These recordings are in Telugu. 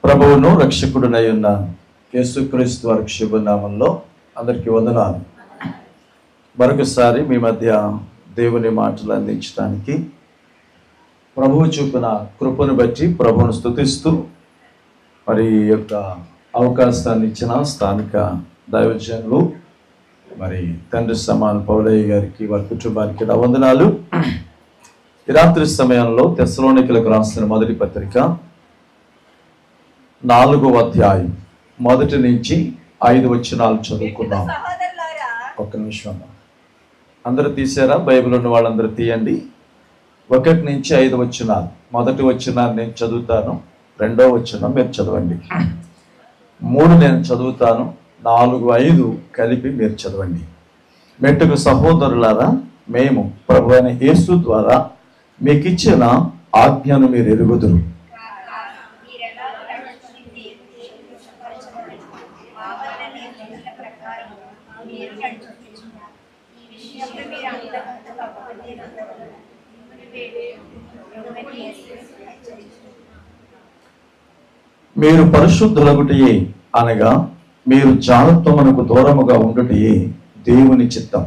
ప్రభువును రక్షకుడునై ఉన్న యేసుక్రీస్తు వారి శుభనామంలో అందరికీ వందనాలు. మరొకసారి మీ మధ్య దేవుని మాటలు అందించడానికి ప్రభువు చూపిన కృపను బట్టి ప్రభువును స్తుతిస్తూ మరి యొక్క అవకాశాన్ని ఇచ్చిన స్థానిక దైవజనులు మరి తండ్రి సమాన్ పౌలయ్య గారికి వారి కుటుంబానికి నా వందనాలు. ఈ రాత్రి సమయంలో తెస్సలోనికలకు రాసిన మొదటి పత్రిక 4వ అధ్యాయం 1 నుంచి 5 వచనాలు చదువుకుందాం. ఒక్క నిమిషం అందరూ తీసారా? బైబిల్ ఉన్న వాళ్ళందరూ తీయండి. 1 నుంచి 5 వచనాలు. మొదటి వచనాన్ని నేను చదువుతాను, 2వ వచనం మీరు చదవండి. 3 నేను చదువుతాను, 4, 5 కలిపి మీరు చదవండి. మెట్టుకు సహోదరులారా, మేము ప్రభువైన యేసు ద్వారా మీకు ఇచ్చిన ఆజ్ఞను మీరు ఎరుగుదురు. మీరు పరిశుద్ధులగుటయే అనగా మీరు జాలత్వమునకు దూరముగా ఉండుటయే దేవుని చిత్తం.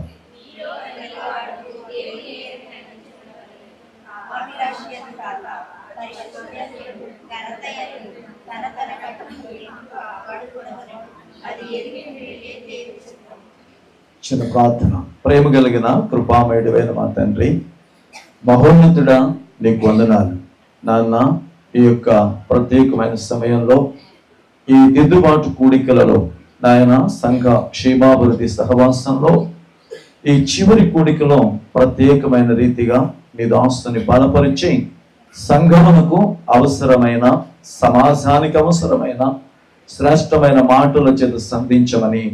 చిన్న ప్రార్థన. ప్రేమ కలిగిన కృపామయుడైన మా తండ్రి, మహోన్నతుడా నీకు వందనాలు నాన్న. ఈ యొక్క ప్రత్యేకమైన సమయంలో ఈ దిద్దుబాటు కూడికలలో నాయన సంఘ క్షేమాభివృద్ధి సహవాసంలో ఈ చివరి కూడికలో ప్రత్యేకమైన రీతిగా నీ దాసుని బలపరిచి సంఘమునకు అవసరమైన, సమాజానికి అవసరమైన శ్రేష్టమైన మాటల చేత సంధించమని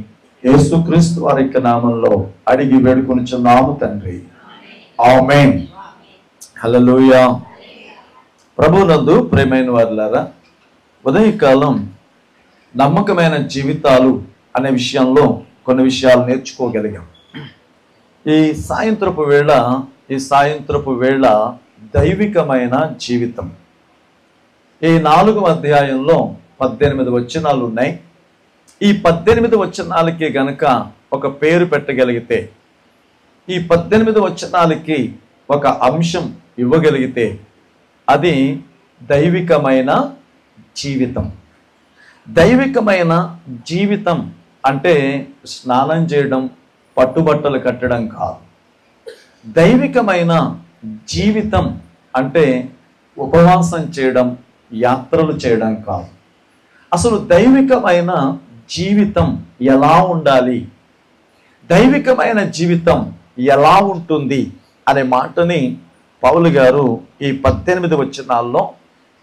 యేసుక్రీస్తు వారి యొక్క నామంలో అడిగి వేడుకొనుచున్నాము తండ్రి. ఆమేన్. హల్లెలూయా. ప్రభువునందు ప్రియమైన వారులారా, ఉదయకాలం నమ్మకమైన జీవితాలు అనే విషయంలో కొన్ని విషయాలు నేర్చుకోగలిగాం. ఈ సాయంత్రపు వేళ దైవికమైన జీవితం. ఈ 4వ అధ్యాయంలో 18 వచనాలు ఉన్నాయి. ఈ 18 వచనాలకి గనక ఒక పేరు పెట్టగలిగితే, ఈ 18 వచనాలకి ఒక అంశం ఇవ్వగలిగితే అది దైవికమైన జీవితం. దైవికమైన జీవితం అంటే స్నానం చేయడం, పట్టుబట్టలు కట్టడం కాదు. దైవికమైన జీవితం అంటే ఉపవాసం చేయడం, యాత్రలు చేయడం కాదు. అసలు దైవికమైన జీవితం ఎలా ఉండాలి, దైవికమైన జీవితం ఎలా ఉంటుంది అనే మాటని పౌలు గారు ఈ 18 వచనాల్లో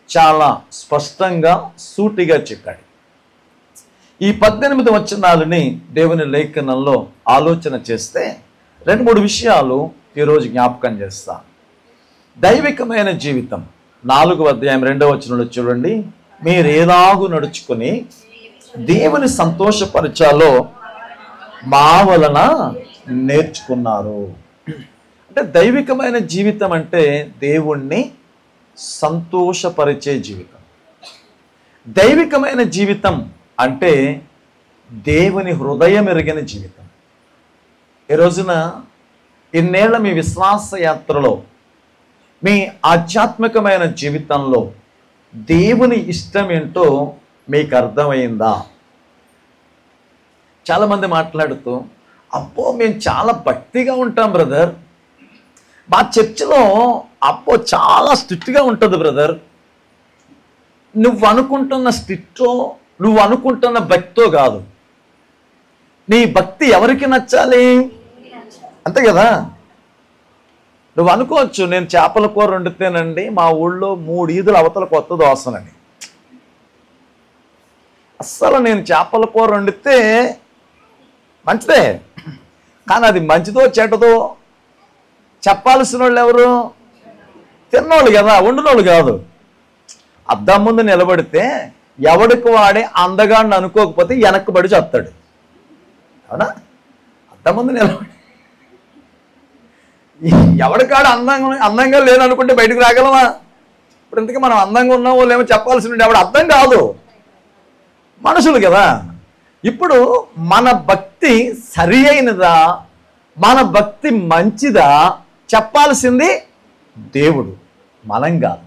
చాలా స్పష్టంగా సూటిగా చెప్పాడు. ఈ 18 వచనాలని దేవుని లేఖనంలో ఆలోచన చేస్తే 2-3 విషయాలు ఈరోజు జ్ఞాపకం చేస్తాను. దైవికమైన జీవితం 4వ అధ్యాయం 2వ వచనంలో చూడండి. మీరు ఎలాగూ నడుచుకుని దేవుని సంతోషపరచాలో మా వలన నేర్చుకున్నారు. అంటే దైవికమైన జీవితం అంటే దేవుణ్ణి సంతోషపరిచే జీవితం. దైవికమైన జీవితం అంటే దేవుని హృదయం ఎరిగిన జీవితం. ఈ రోజున ఇన్నేళ్ల మీ విశ్వాస యాత్రలో, మీ ఆధ్యాత్మికమైన జీవితంలో దేవుని ఇష్టం ఏంటో మీకు అర్థమైందా? చాలామంది మాట్లాడుతూ, అబ్బో మేము చాలా భక్తిగా ఉంటాం బ్రదర్, మా చర్చిలో అబ్బో చాలా స్ట్రిక్ట్గా ఉంటుంది బ్రదర్. నువ్వు అనుకుంటున్న స్ట్రిక్టో, నువ్వు అనుకుంటున్న భక్తో కాదు. నీ భక్తి ఎవరికి నచ్చాలి? అంతే కదా. నువ్వు అనుకోవచ్చు, నేను చేపల కూర వండితేనండి మా ఊళ్ళో 3 ఈదుల అవతల కొత్త దోసనని. అస్సలు నేను చేపల కూర వండితే మంచిదే, కానీ అది మంచిదో చెడ్డదో చెప్పాల్సిన వాళ్ళు ఎవరు? తిన్నోళ్ళు కదా, వండినోళ్ళు కాదు. అద్దం ముందు నిలబడితే ఎవడికి వాడే అందగాడిని అనుకోకపోతే వెనక్కుబడి చేస్తాడు. అవునా? అద్దం ముందు నిలబడి ఎవడికాడు అందంగా లేదనుకుంటే బయటకు రాగలమా? ఇప్పుడు ఇంతకీ మనం అందంగా ఉన్నామో లేమో చెప్పాల్సిన ఎవడు అర్థం కాదు. మనుషులు కదా. ఇప్పుడు మన భక్తి సరి అయినదా, మన భక్తి మంచిదా చెప్పాల్సింది దేవుడు, మనం కాదు.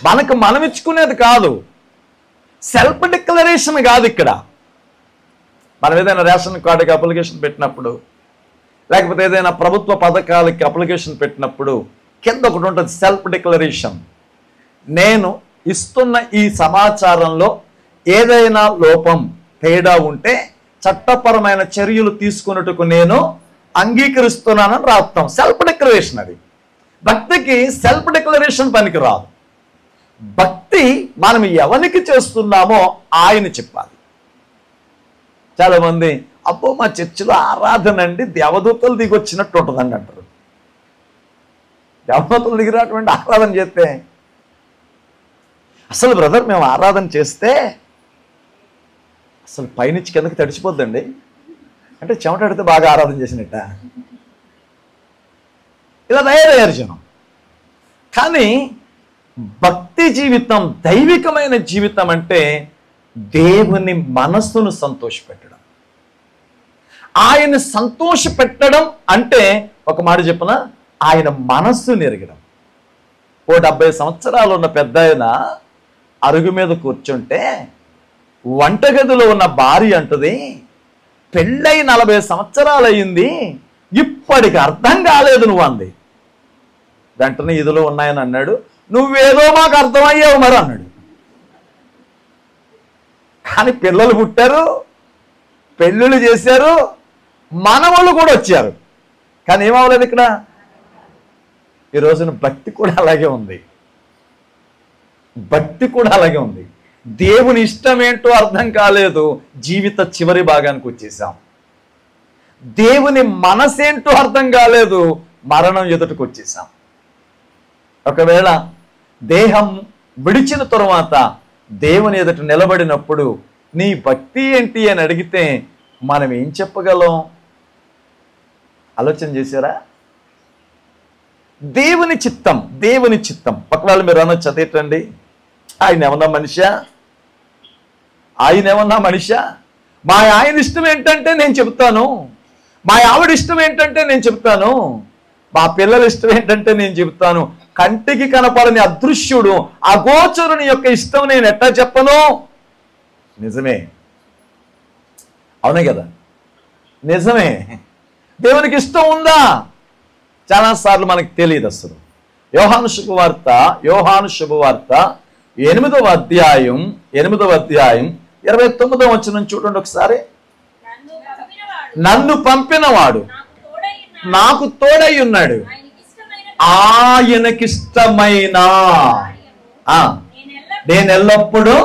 మనకు మనం ఇచ్చుకునేది కాదు, సెల్ఫ్ డిక్లరేషన్ కాదు. ఇక్కడ మనం ఏదైనా రేషన్ కార్డుకి అప్లికేషన్ పెట్టినప్పుడు, లేకపోతే ఏదైనా ప్రభుత్వ పథకాలకి అప్లికేషన్ పెట్టినప్పుడు కింద ఒకటి ఉంటుంది, సెల్ఫ్ డిక్లరేషన్. నేను ఇస్తున్న ఈ సమాచారంలో ఏదైనా లోపం తేడా ఉంటే చట్టపరమైన చర్యలు తీసుకున్నట్టుకు నేను అంగీకరిస్తున్నానని రాస్తాం. Self declaration. అది భక్తికి సెల్ఫ్ డిక్లరేషన్ పనికి రాదు. భక్తి మనం ఎవరికి చేస్తున్నామో ఆయన చెప్పాలి. చాలామంది అబ్బో మా చర్చిలో ఆరాధన అండి దేవదూతలు దిగి వచ్చినట్టు ఉంటుందండి అంటారు. దేవదూతలు దిగినటువంటి ఆరాధన చేస్తే అసలు బ్రదర్ మేము ఆరాధన చేస్తే అసలు పైనుంచి కిందకి తడిచిపోద్దండి అంటే చెమటడితే బాగా ఆరాధన చేసినట్ట. ఇలా తయారయ్యారు జనం. కానీ భక్తి జీవితం, దైవికమైన జీవితం అంటే దేవుని మనస్సును సంతోషపెట్టడం. ఆయన సంతోషపెట్టడం అంటే ఒక మాట చెప్పిన ఆయన మనస్సుని ఎరగడం. 70 సంవత్సరాలు ఉన్న పెద్ద ఆయన అరుగు మీద కూర్చుంటే వంటగదిలో ఉన్న భార్య అంటది, పెళ్ళై 40 సంవత్సరాలు అయింది, ఇప్పటికి అర్థం కాలేదు నువ్వు అంది. వెంటనే ఇదిలో ఉన్నాయని అన్నాడు, నువ్వేదో మాకు అర్థమయ్యావు మరి అన్నాడు. కానీ పిల్లలు పుట్టారు, పెళ్ళిళ్ళు చేశారు, మనవాళ్ళు కూడా వచ్చారు. కానీ ఏమవ్వలేదు ఇక్కడ. ఈ రోజున భక్తి కూడా అలాగే ఉంది. భక్తి కూడా అలాగే ఉంది. దేవుని ఇష్టం ఏంటో అర్థం కాలేదు, జీవిత చివరి భాగానికి వచ్చేసాం. దేవుని మనసేంటో అర్థం కాలేదు, మరణం ఎదుటికి వచ్చేసాం. ఒకవేళ దేహం విడిచిన తరువాత దేవుని ఎదుట నిలబడినప్పుడు నీ భక్తి ఏంటి అని అడిగితే మనం ఏం చెప్పగలం? ఆలోచన చేశారా? దేవుని చిత్తం, దేవుని చిత్తం. ఒకవేళ మీరు అనొచ్చు అదేంటండి, ఆయన ఏమన్నా మనిషా, ఆయన ఏమన్నా మనిషా? మా ఆయన ఇష్టం ఏంటంటే నేను చెప్తాను, మా ఆవిడ ఇష్టం ఏంటంటే నేను చెప్తాను, మా పిల్లల ఇష్టం ఏంటంటే నేను చెప్తాను. కంటికి కనపడని అదృశ్యుడు, అగోచరుని యొక్క ఇష్టం నేను ఎట్లా చెప్పను? నిజమే, అవునే కదా, నిజమే. దేవునికి ఇష్టం ఉందా? చాలాసార్లు మనకు తెలియదు అసలు. యోహాను శుభవార్త 8వ అధ్యాయం 29వ వచనం చూడండి ఒకసారి. నన్ను పంపినవాడు నాకు తోడై ఉన్నాడు, ఆయనకిష్టమైన నేను ఎల్లప్పుడూ.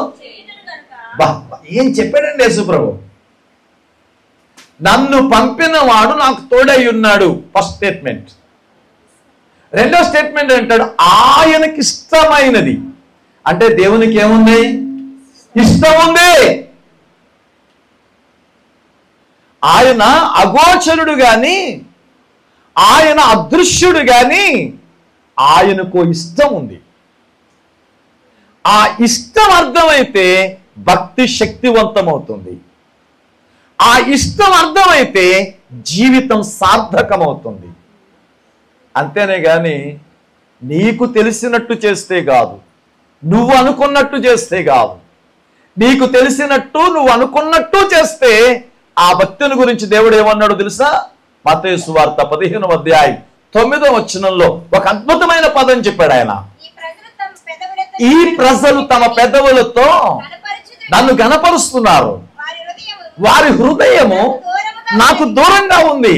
ఏం చెప్పాడండి యేసుప్రభు? నన్ను పంపినవాడు నాకు తోడై ఉన్నాడు, ఫస్ట్ స్టేట్మెంట్. రెండో స్టేట్మెంట్ అంటాడు ఆయనకిష్టమైనది. అంటే దేవునికి ఏముంది? ఇష్టం ఉంది. ఆయన అగోచరుడు గాని, ఆయన అదృశ్యుడు గాని, ఆయనకు ఇష్టం ఉంది. ఆ ఇష్టం అర్థమైతే భక్తి శక్తివంతమవుతుంది. ఆ ఇష్టం అర్థమైతే జీవితం సార్థకమవుతుంది. అంతేనే గాని నీకు తెలిసినట్టు చేస్తే కాదు, నువ్వు అనుకున్నట్టు చేస్తే కాదు. నీకు తెలిసినట్టు నువ్వు అనుకున్నట్టు చేస్తే ఆ భక్తిని గురించి దేవుడు ఏమన్నాడు తెలుసా? మత్తయి సువార్త 15వ అధ్యాయం 9వ వచనంలో ఒక అద్భుతమైన పదం చెప్పాడు ఆయన. ఈ ప్రజలు తమ పెదవులతో నన్ను గణపరుస్తున్నారు, వారి హృదయము నాకు దూరంగా ఉంది.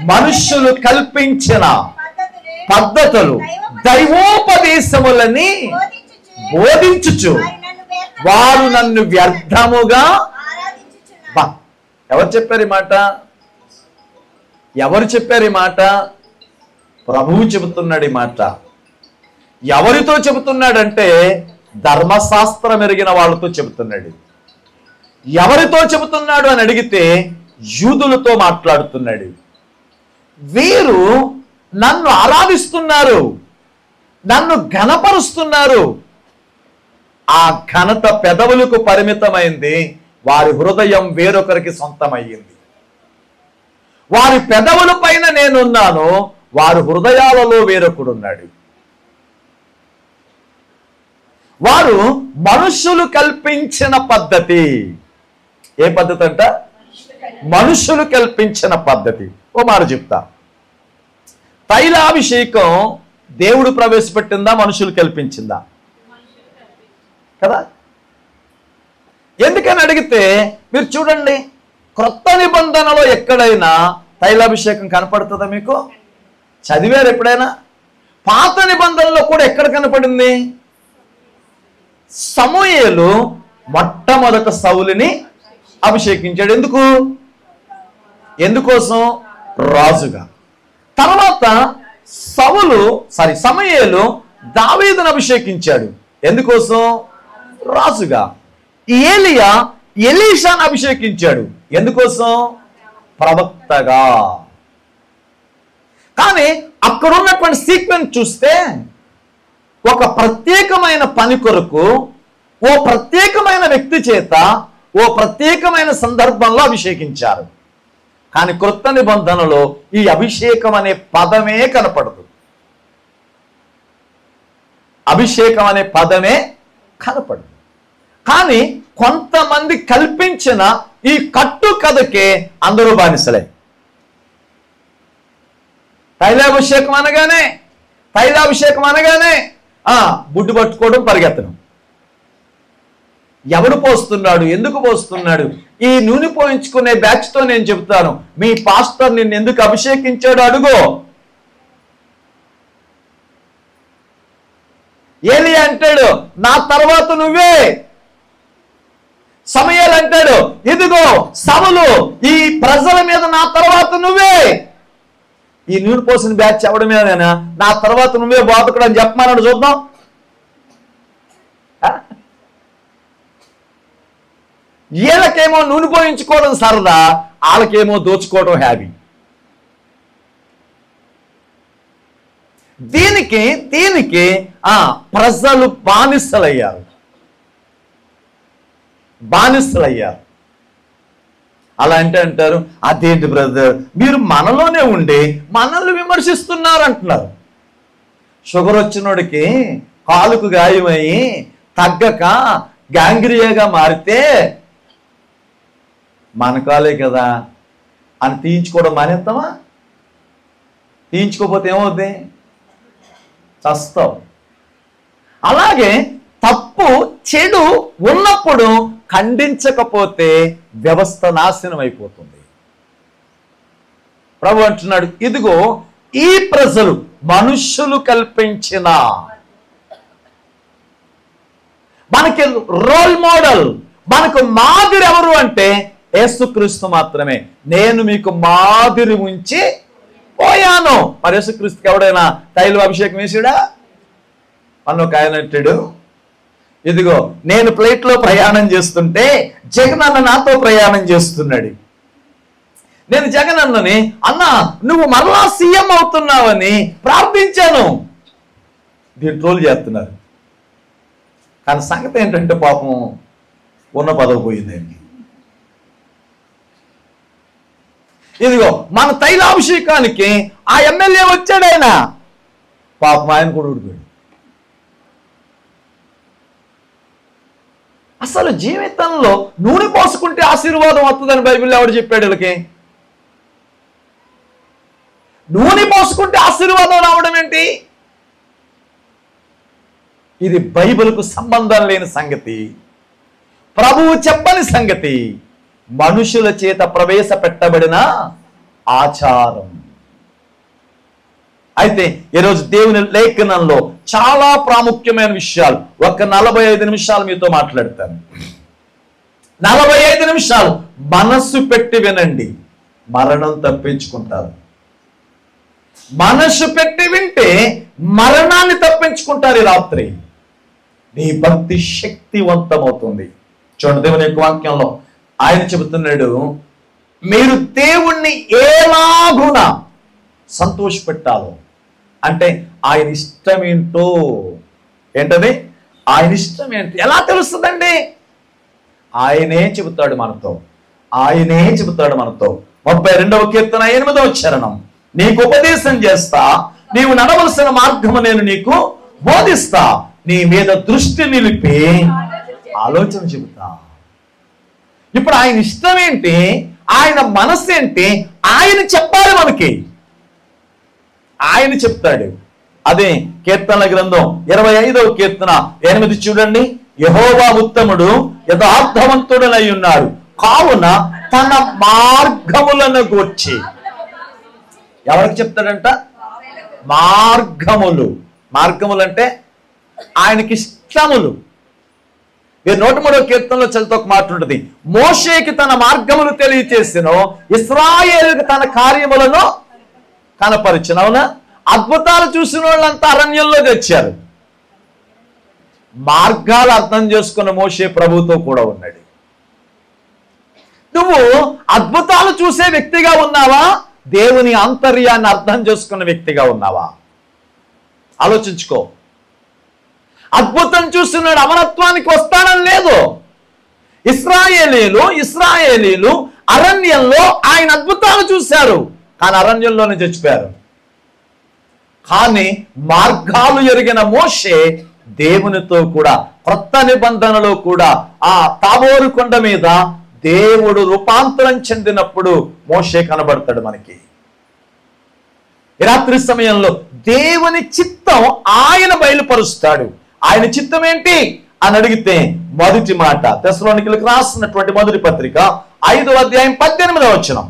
మనుష్యులు కల్పించిన పద్ధతులు దైవోపదేశములని బోధించుచు వారు నన్ను వ్యర్థముగా. ఎవరు చెప్పారు ఈ మాట? ఎవరు చెప్పారు ఈ మాట? ప్రభువు చెబుతున్నాడు ఈ మాట. ఎవరితో చెబుతున్నాడంటే ధర్మశాస్త్రం ఎరిగిన వాళ్ళతో చెబుతున్నాడు. ఎవరితో చెబుతున్నాడు అని అడిగితే యూదులతో మాట్లాడుతున్నాడు. వీరు నన్ను ఆరాధిస్తున్నారు, నన్ను ఘనపరుస్తున్నారు. ఆ ఘనత పెదవులకు పరిమితమైంది, వారి హృదయం వేరొకరికి సొంతమయ్యింది. వారి పెదవుల పైన నేనున్నాను, వారి హృదయాలలో వేరొకడున్నాడు. వారు మనుషులు కల్పించిన పద్ధతి. ఏ పద్ధతి అంట? మనుషులు కల్పించిన పద్ధతి. ఓ మాట చెప్తా, తైలాభిషేకం దేవుడు ప్రవేశపెట్టిందా, మనుషులు కల్పించిందా? కదా. ఎందుకని అడిగితే మీరు చూడండి, క్రొత్త నిబంధనలో ఎక్కడైనా తైలాభిషేకం కనపడుతుందా మీకు? చదివారు ఎప్పుడైనా? పాత నిబంధనలో కూడా ఎక్కడ కనపడింది? సమూయేలు మొట్టమొదట సౌలుని అభిషేకించాడు. ఎందుకోసం? రాజుగా. తర్వాత సమూయేలు దావీదును అభిషేకించాడు. ఎందుకోసం? రాజుగా. ఏలియా ఎలీషాను అభిషేకించాడు. ఎందుకోసం? ప్రవక్తగా. కానీ అక్కడ ఉన్నటువంటి సీక్వెన్స్ చూస్తే ఒక ప్రత్యేకమైన పని కొరకు ఓ ప్రత్యేకమైన వ్యక్తి చేత ఓ ప్రత్యేకమైన సందర్భంలో అభిషేకించారు. కానీ క్రొత్త నిబంధనలో ఈ అభిషేకం అనే పదమే కనపడదు. అభిషేకం అనే పదమే కనపడదు. కానీ కొంతమంది కల్పించిన ఈ కట్టు కథకే అందరూ బానిసలే. తైలాభిషేకం అనగానే బుడ్డు పట్టుకోవడం, పరిగెత్తడం. ఎవడు పోస్తున్నాడు? ఎందుకు పోస్తున్నాడు? ఈ నూనె పోయించుకునే బ్యాచ్తో నేను చెబుతాను, మీ పాస్టర్ నిన్ను ఎందుకు అభిషేకించాడు అడుగో. ఏలియా అంటాడు, నా తర్వాత నువ్వే. సమూయేలు అంటాడు, ఇదిగో సౌలు, ఈ ప్రజల మీద నా తర్వాత నువ్వే. ఈ నూనె పోసిన బ్యాచ్ ఎవడి మీదైనా నా తర్వాత నువ్వే బోధకుడు అని చెప్పమన్నాడు. చూద్దాం. వీళ్ళకేమో నూనె పోయించుకోవడం సరదా, వాళ్ళకేమో దోచుకోవడం హ్యాబీ. దీనికి ప్రజలు బానిసలయ్యారు. అలా అంటే అంటారు, అదేంటి బ్రదర్, మీరు మనలోనే ఉండి మనల్ని విమర్శిస్తున్నారు అంటున్నారు. షుగర్ వచ్చినోడికి కాలుకు గాయమయ్యి తగ్గక గ్యాంగ్రియాగా మారితే మన కాలే కదా అని తీయించుకోవడం మానేస్తామా? తీయించుకోకపోతే ఏమవుద్ది? చస్తావు. అలాగే తప్పు చెడు ఉన్నప్పుడు ఖండించకపోతే వ్యవస్థ నాశనం అయిపోతుంది. ప్రభు అంటున్నాడు, ఇదిగో ఈ ప్రజలు మనుష్యులు కల్పించిన, మనకి రోల్ మోడల్, మనకు మాదిరి ఎవరు అంటే యేసుక్రీస్తు మాత్రమే. నేను మీకు మాదిరి ఉంచి పోయాను. మరి యేసుక్రీస్తుకి ఎవడైనా తైల అభిషేకం వేసాడా? అన్న ఒక ఆయన అంటాడు, ఇదిగో నేను ఫ్లైట్లో ప్రయాణం చేస్తుంటే జగన్ అన్న నాతో ప్రయాణం చేస్తున్నాడు. నేను జగన్ అన్నని, అన్న నువ్వు మరలా సీఎం అవుతున్నావని ప్రార్థించాను. దీన్ని ట్రోల్ చేస్తున్నారు. కానీ సంగతి ఏంటంటే పాపం ఉన్న పదవి పోయిందండి. ఇదిగో మన తైలాభిషేకానికి ఆ ఎమ్మెల్యే వచ్చాడు, ఆయన పాపం ఆయన కూడా ఊడిపోయాడు. అసలు జీవితంలో నూనె పోసుకుంటే ఆశీర్వాదం వస్తుందని బైబిల్లో ఎవడు చెప్పాడు? వీళ్ళకి నూనె పోసుకుంటే ఆశీర్వాదం రావడం ఏంటి? ఇది బైబిల్కు సంబంధం లేని సంగతి, ప్రభువు చెప్పని సంగతి, మనుషుల చేత ప్రవేశపెట్టబడిన ఆచారం. అయితే ఈరోజు దేవుని లేఖనంలో చాలా ప్రాముఖ్యమైన విషయాలు, ఒక 45 నిమిషాలు మీతో మాట్లాడతాను. 45 నిమిషాలు మనస్సు పెట్టి వినండి, మరణం తప్పించుకుంటారు. మనస్సు పెట్టి వింటే మరణాన్ని తప్పించుకుంటారు. ఈ రాత్రి నీ భక్తి శక్తివంతమవుతుంది. చూడండి, దేవుని యొక్క వాక్యంలో ఆయన చెబుతున్నాడు, మీరు దేవుణ్ణి ఎలాగున సంతోషపెట్టాలో, అంటే ఆయన ఇష్టం ఏంటో, ఏంటది? ఆయన ఇష్టం ఏంటి ఎలా తెలుస్తుందండి? ఆయనే చెబుతాడు మనతో, ఆయనే చెబుతాడు మనతో. 32వ కీర్తన 8వ చరణం, నీకు ఉపదేశం చేస్తా, నీవు నడవలసిన మార్గము నేను నీకు బోధిస్తా, నీ మీద దృష్టి నిలిపి ఆలోచన చెబుతా. ఇప్పుడు ఆయన ఇష్టం ఏంటి, ఆయన మనస్సు ఏంటి, ఆయన చెప్పాలి మనకి, ఆయన చెప్తాడు. అదే కీర్తనల గ్రంథం 25వ కీర్తన 8 చూడండి, యెహోవా ఉత్తముడు యథార్థవంతుడనై ఉన్నాడు, కావున తన మార్గములను గూర్చి. ఎవరికి చెప్తాడంట? మార్గములు. మార్గములు అంటే ఆయనకి ఇష్టములు. మీరు 103వ కీర్తనలో చదివితే ఒక మాట ఉంటుంది, మోషేకి తన మార్గములు తెలియచేసెను, ఇశ్రాయేలుకి తన కార్యములను కనపరిచెను. అవునా? అద్భుతాలు చూసిన వాళ్ళంతా అరణ్యంలో తెచ్చారు. మార్గాలు అర్థం చేసుకున్న మోషే ప్రభుతో కూడా ఉన్నాడు. నువ్వు అద్భుతాలు చూసే వ్యక్తిగా ఉన్నావా, దేవుని ఆంతర్యాన్ని అర్థం చేసుకున్న వ్యక్తిగా ఉన్నావా? ఆలోచించుకో. అద్భుతం చూస్తున్నాడు, అమరత్వానికి వస్తాడని లేదు. ఇశ్రాయేలీలు అరణ్యంలో ఆయన అద్భుతాలు చూశారు, కానీ అరణ్యంలోనే చచ్చిపోయారు. కానీ మార్గాలు ఎరిగిన మోషే దేవునితో కూడా క్రొత్త నిబంధనలో కూడా ఆ తాబోరు కొండ మీద దేవుడు రూపాంతరం చెందినప్పుడు మోషే కనబడతాడు మనకి. ఈ రాత్రి సమయంలో దేవుని చిత్తం ఆయన బయలుపరుస్తాడు. ఆయన చిత్తం ఏంటి అని అడిగితే మొదటి మాట తెస్సలోనికీయులకు రాసినటువంటి మొదటి పత్రిక 5వ అధ్యాయం 18వ వచనం,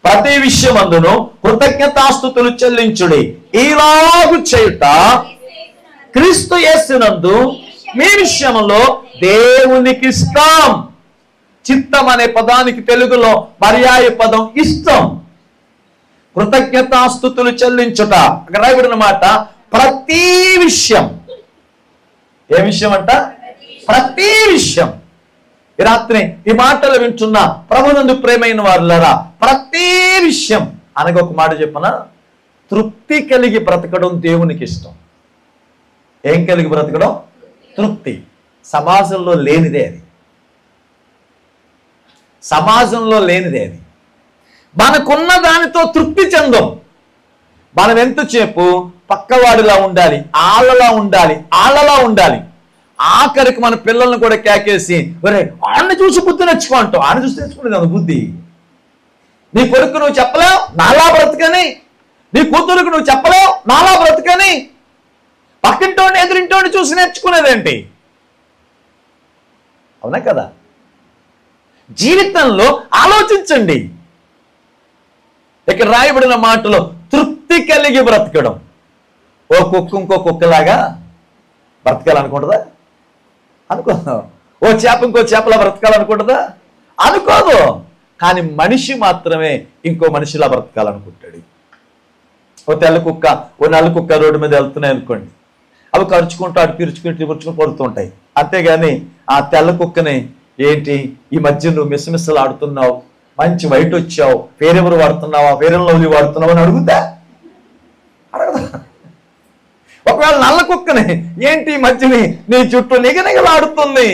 ప్రతి విషయమందును కృతజ్ఞతాస్తుతులు చెల్లించుడి, ఈలాగు చేయుట క్రీస్తు యేసునందు మీ విషయంలో దేవునికి ఇష్టం. చిత్తం అనే పదానికి తెలుగులో పర్యాయ పదం ఇష్టం. కృతజ్ఞతాస్తుతులు చెల్లించుట, అక్కడ రాయబడిన మాట ప్రతి విషయం. ఏ విషయం అంట? ప్రతి విషయం. ఈ రాత్రి ఈ మాటలు వింటున్న ప్రభునందు ప్రేమైన వారులారా, ప్రతి విషయం అనగా ఒక మాట చెప్పనా, తృప్తి కలిగి బ్రతకడం దేవునికి ఇష్టం. ఏం కలిగి బ్రతకడం? తృప్తి. సమాజంలో లేనిదే అది, సమాజంలో లేనిదే అది. మనకున్న దానితో తృప్తి చెందం. మనం ఎంతసేపు పక్కవాడిలా ఉండాలి, ఆళ్ళలా ఉండాలి. ఆఖరికి మన పిల్లల్ని కూడా కేకేసి, ఒరే ఆడిని చూసి బుద్ధి నేర్చుకో అంటావు. ఆడిని చూసి నేర్చుకునేది అంత బుద్ధి. నీ కొడుకు నువ్వు చెప్పలేవు నాలా బ్రతకని, నీ కూతురుకు నువ్వు చెప్పలేవు నాలా బ్రతకని, పక్కింటోని ఎదురింటోని చూసి నేర్చుకునేదేంటి? అవునా కదా? జీవితంలో ఆలోచించండి. ఇక్కడ రాయబడిన మాటలో తృప్తి కలిగి బ్రతకడం. ఓ కుక్క ఇంకో కుక్కలాగా బ్రతకాలనుకుంటుందా? అనుకోదు. ఓ చేప ఇంకో చేపలా బ్రతకాలనుకుంటుందా? అనుకోదు. కానీ మనిషి మాత్రమే ఇంకో మనిషిలా బ్రతకాలనుకుంటాడు. ఓ తెల్ల కుక్క, ఓ నల్ల కుక్క రోడ్డు మీద వెళ్తున్నాయి అనుకోండి, అవి ఖర్చుకుంటూ అటు పిరుచుకుంటూ పడుతూ ఉంటాయి. అంతేగాని ఆ తెల్ల కుక్కని, ఏంటి ఈ మధ్య నువ్వు మిస్మిస్సలు ఆడుతున్నావు, మంచి వైట్ వచ్చావు, వేరెవరు వాడుతున్నావా, వేరే లవ్లీ వాడుతున్నావు అని అడుగుతా? అడగదా? ఒకవేళ నల్ల కుక్కని, ఏంటి ఈ మధ్యని నీ చుట్టూ నిగనిగలాడుతుంది,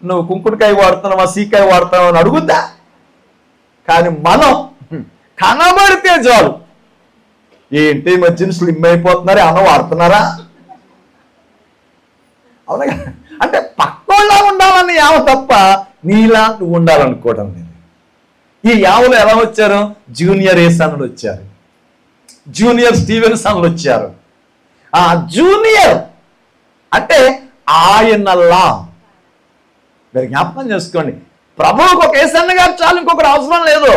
నువ్వు కుంకుడుకాయ వాడుతున్నావా, సీకాయ వాడుతున్నావా అని అడుగుతా? కానీ మనం కనబడితే చాలు, ఏంటి ఈ మధ్యన స్లిమ్ అయిపోతున్నారా, అన్న వాడుతున్నారా? అవునా? అంటే పక్కోళ్ళ ఉండాలని యావ తప్ప నీలా నువ్వు ఉండాలనుకోవడం లేదు. ఈ యావలు ఎలా వచ్చారు? జూనియర్ ఏసన్లు వచ్చారు, జూనియర్ స్టీవెన్సన్లు వచ్చారు. ఆ జూనియర్ అంటే ఆయనలా. మీరు జ్ఞాపకం చేసుకోండి, ప్రభువుకు ఒక ఏసన్న గారు చాలు, ఇంకొకటి అవసరం లేదు.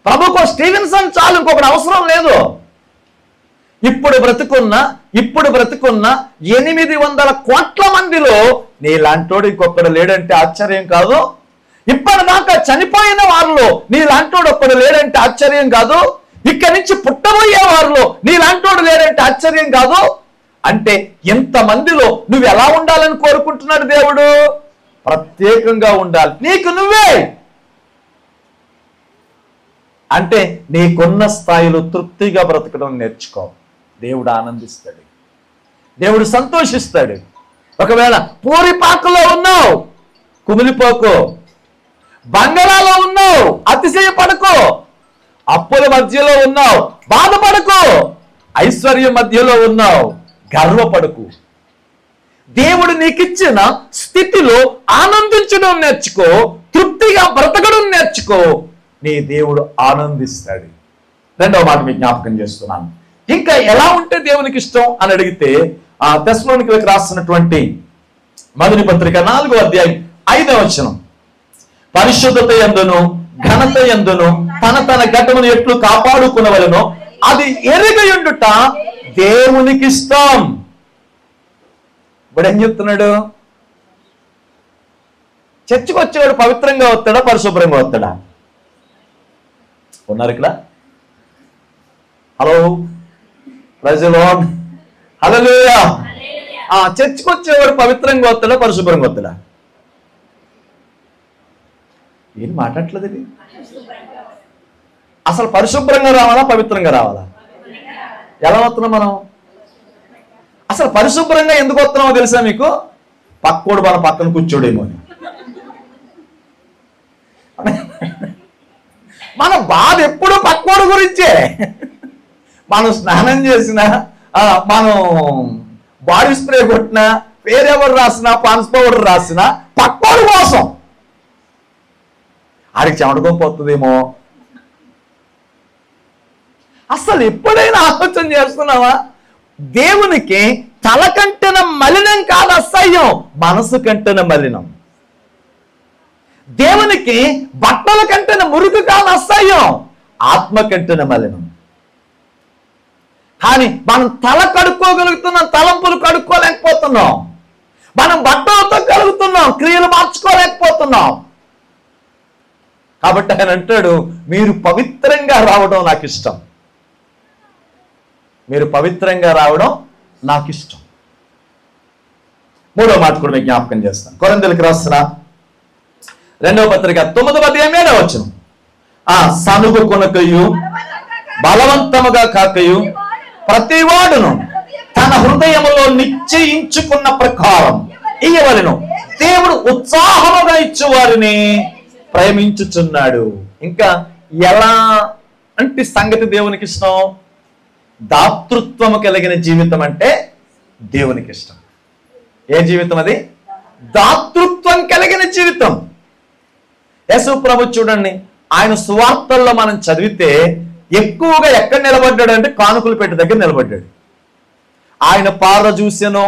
ప్రభువుకు స్టీవెన్సన్ చాలు, ఇంకొకటి అవసరం లేదు. ఇప్పుడు బ్రతుకున్న 800 కోట్ల మందిలో నీలాంటోడు ఇంకొకడు లేడంటే ఆశ్చర్యం కాదు. ఇప్పటిదాకా చనిపోయిన వారిలో నీలాంటోడు ఒక్కడు లేడంటే ఆశ్చర్యం కాదు. ఇక్కడి నుంచి పుట్టబోయే వారిలో నీలాంటోడు లేడంటే ఆశ్చర్యం కాదు. అంటే ఎంతమందిలో నువ్వు ఎలా ఉండాలని కోరుకుంటున్నాడు దేవుడు? ప్రత్యేకంగా ఉండాలి, నీకు నువ్వే. అంటే నీకున్న స్థాయిలో తృప్తిగా బ్రతకడం నేర్చుకో, దేవుడు ఆనందిస్తాడు. దేవుడు సంతోషిస్తాడు. ఒకవేళ పూరిపాకలో ఉన్నావు, కుమిలిపోకో. బంగారాలో ఉన్నావు, అతిశయపడకో. అప్పుల మధ్యలో ఉన్నావు, బాధపడకో. ఐశ్వర్యం మధ్యలో ఉన్నావు, గర్వపడకు. దేవుడు నీకిచ్చిన స్థితిలో ఆనందించడం నేర్చుకో, తృప్తిగా బ్రతకడం నేర్చుకో. నీ దేవుడు ఆనందిస్తాడు. రెండవ మాట మీకు జ్ఞాపకం చేస్తున్నాను. ఇంకా ఎలా ఉంటే దేవునికి ఇష్టం అని అడిగితే, ఆ తెస్సలోనికీయులకు రాసినటువంటి మొదటి పత్రిక 4వ అధ్యాయం 5వ వచనం, పరిశుద్ధత యందును ఘనత యందును తన ఘటమును ఎట్లు కాపాడుకునవలెనో అది ఎరుగయుండుట దేవునికి ఇష్టం. ఇప్పుడు ఏం చెప్తున్నాడు? చర్చికి వచ్చేవాడు పవిత్రంగా వస్తాడా, పరిశుభ్రంగా వస్తాడా? ఉన్నారు ఇక్కడ? హలో, ప్రైజ్ ది లార్డ్, హల్లెలూయా. చర్చికి వచ్చేవాడు పవిత్రంగా వస్తాడా, పరిశుభ్రంగా వస్తాడా? ఏం మాట్లాడట్లేదు ఇది. అసలు పరిశుభ్రంగా రావాలా, పవిత్రంగా రావాలా? ఎలా వస్తున్నాం మనం? అసలు పరిశుభ్రంగా ఎందుకు వస్తున్నామో తెలుసా మీకు? పక్కోడు మన పక్కన కూర్చోడేమో అని. మన బాధ ఎప్పుడు పక్కోడు గురించే. మనం స్నానం చేసినా, మనం బాడీ స్ప్రే కొట్టినా, వేరెవరు రాసినా, పాన్స్ పౌడర్ రాసినా పక్కోడు కోసం. ఆడికి చెమటకోపోతుందేమో. అసలు ఎప్పుడైనా ఆలోచన చేస్తున్నావా? దేవునికి తల కంటెన మలినం కాదు అసహ్యం, మనసు కంటెన మలినం. దేవునికి బట్టల కంటెన మురుగు కాదు అసహ్యం, ఆత్మ కంటెన మలినం. కానీ మనం తల కడుక్కోగలుగుతున్నాం, తలంపులు కడుక్కోలేకపోతున్నాం. మనం బట్టలతో కలుగుతున్నాం, క్రియలు మార్చుకోలేకపోతున్నాం. కాబట్టి ఆయన అంటాడు, మీరు పవిత్రంగా రావడం నాకు ఇష్టం. మీరు పవిత్రంగా రావడం నాకు ఇష్టం. మూడో మాట కూడా మీకు జ్ఞాపకం చేస్తాను. కొరింథీయులకు రాసిన 2వ పత్రిక 9వ అధ్యాయం 7వ వచనం, సనుగు కొనకయు బలవంతముగా కాకయు ప్రతివాడును తన హృదయములో నిశ్చయించుకున్న ప్రకారం ఇయ్యవలెను. దేవుడు ఉత్సాహముగా ఇచ్చేవారిని ప్రేమించుచున్నాడు. ఇంకా ఎలా అంటే సంగతి దేవునికి ఇష్టం? దాతృత్వము కలిగిన జీవితం అంటే దేవునికి ఇష్టం. ఏ జీవితం అది? దాతృత్వం కలిగిన జీవితం. యేసు ప్రభు చూడండి, ఆయన సువార్తల్లో మనం చదివితే ఎక్కువగా ఎక్కడ నిలబడ్డాడు అంటే కానుకలు పెట్టి దగ్గర నిలబడ్డాడు. ఆయన పార చూసెను.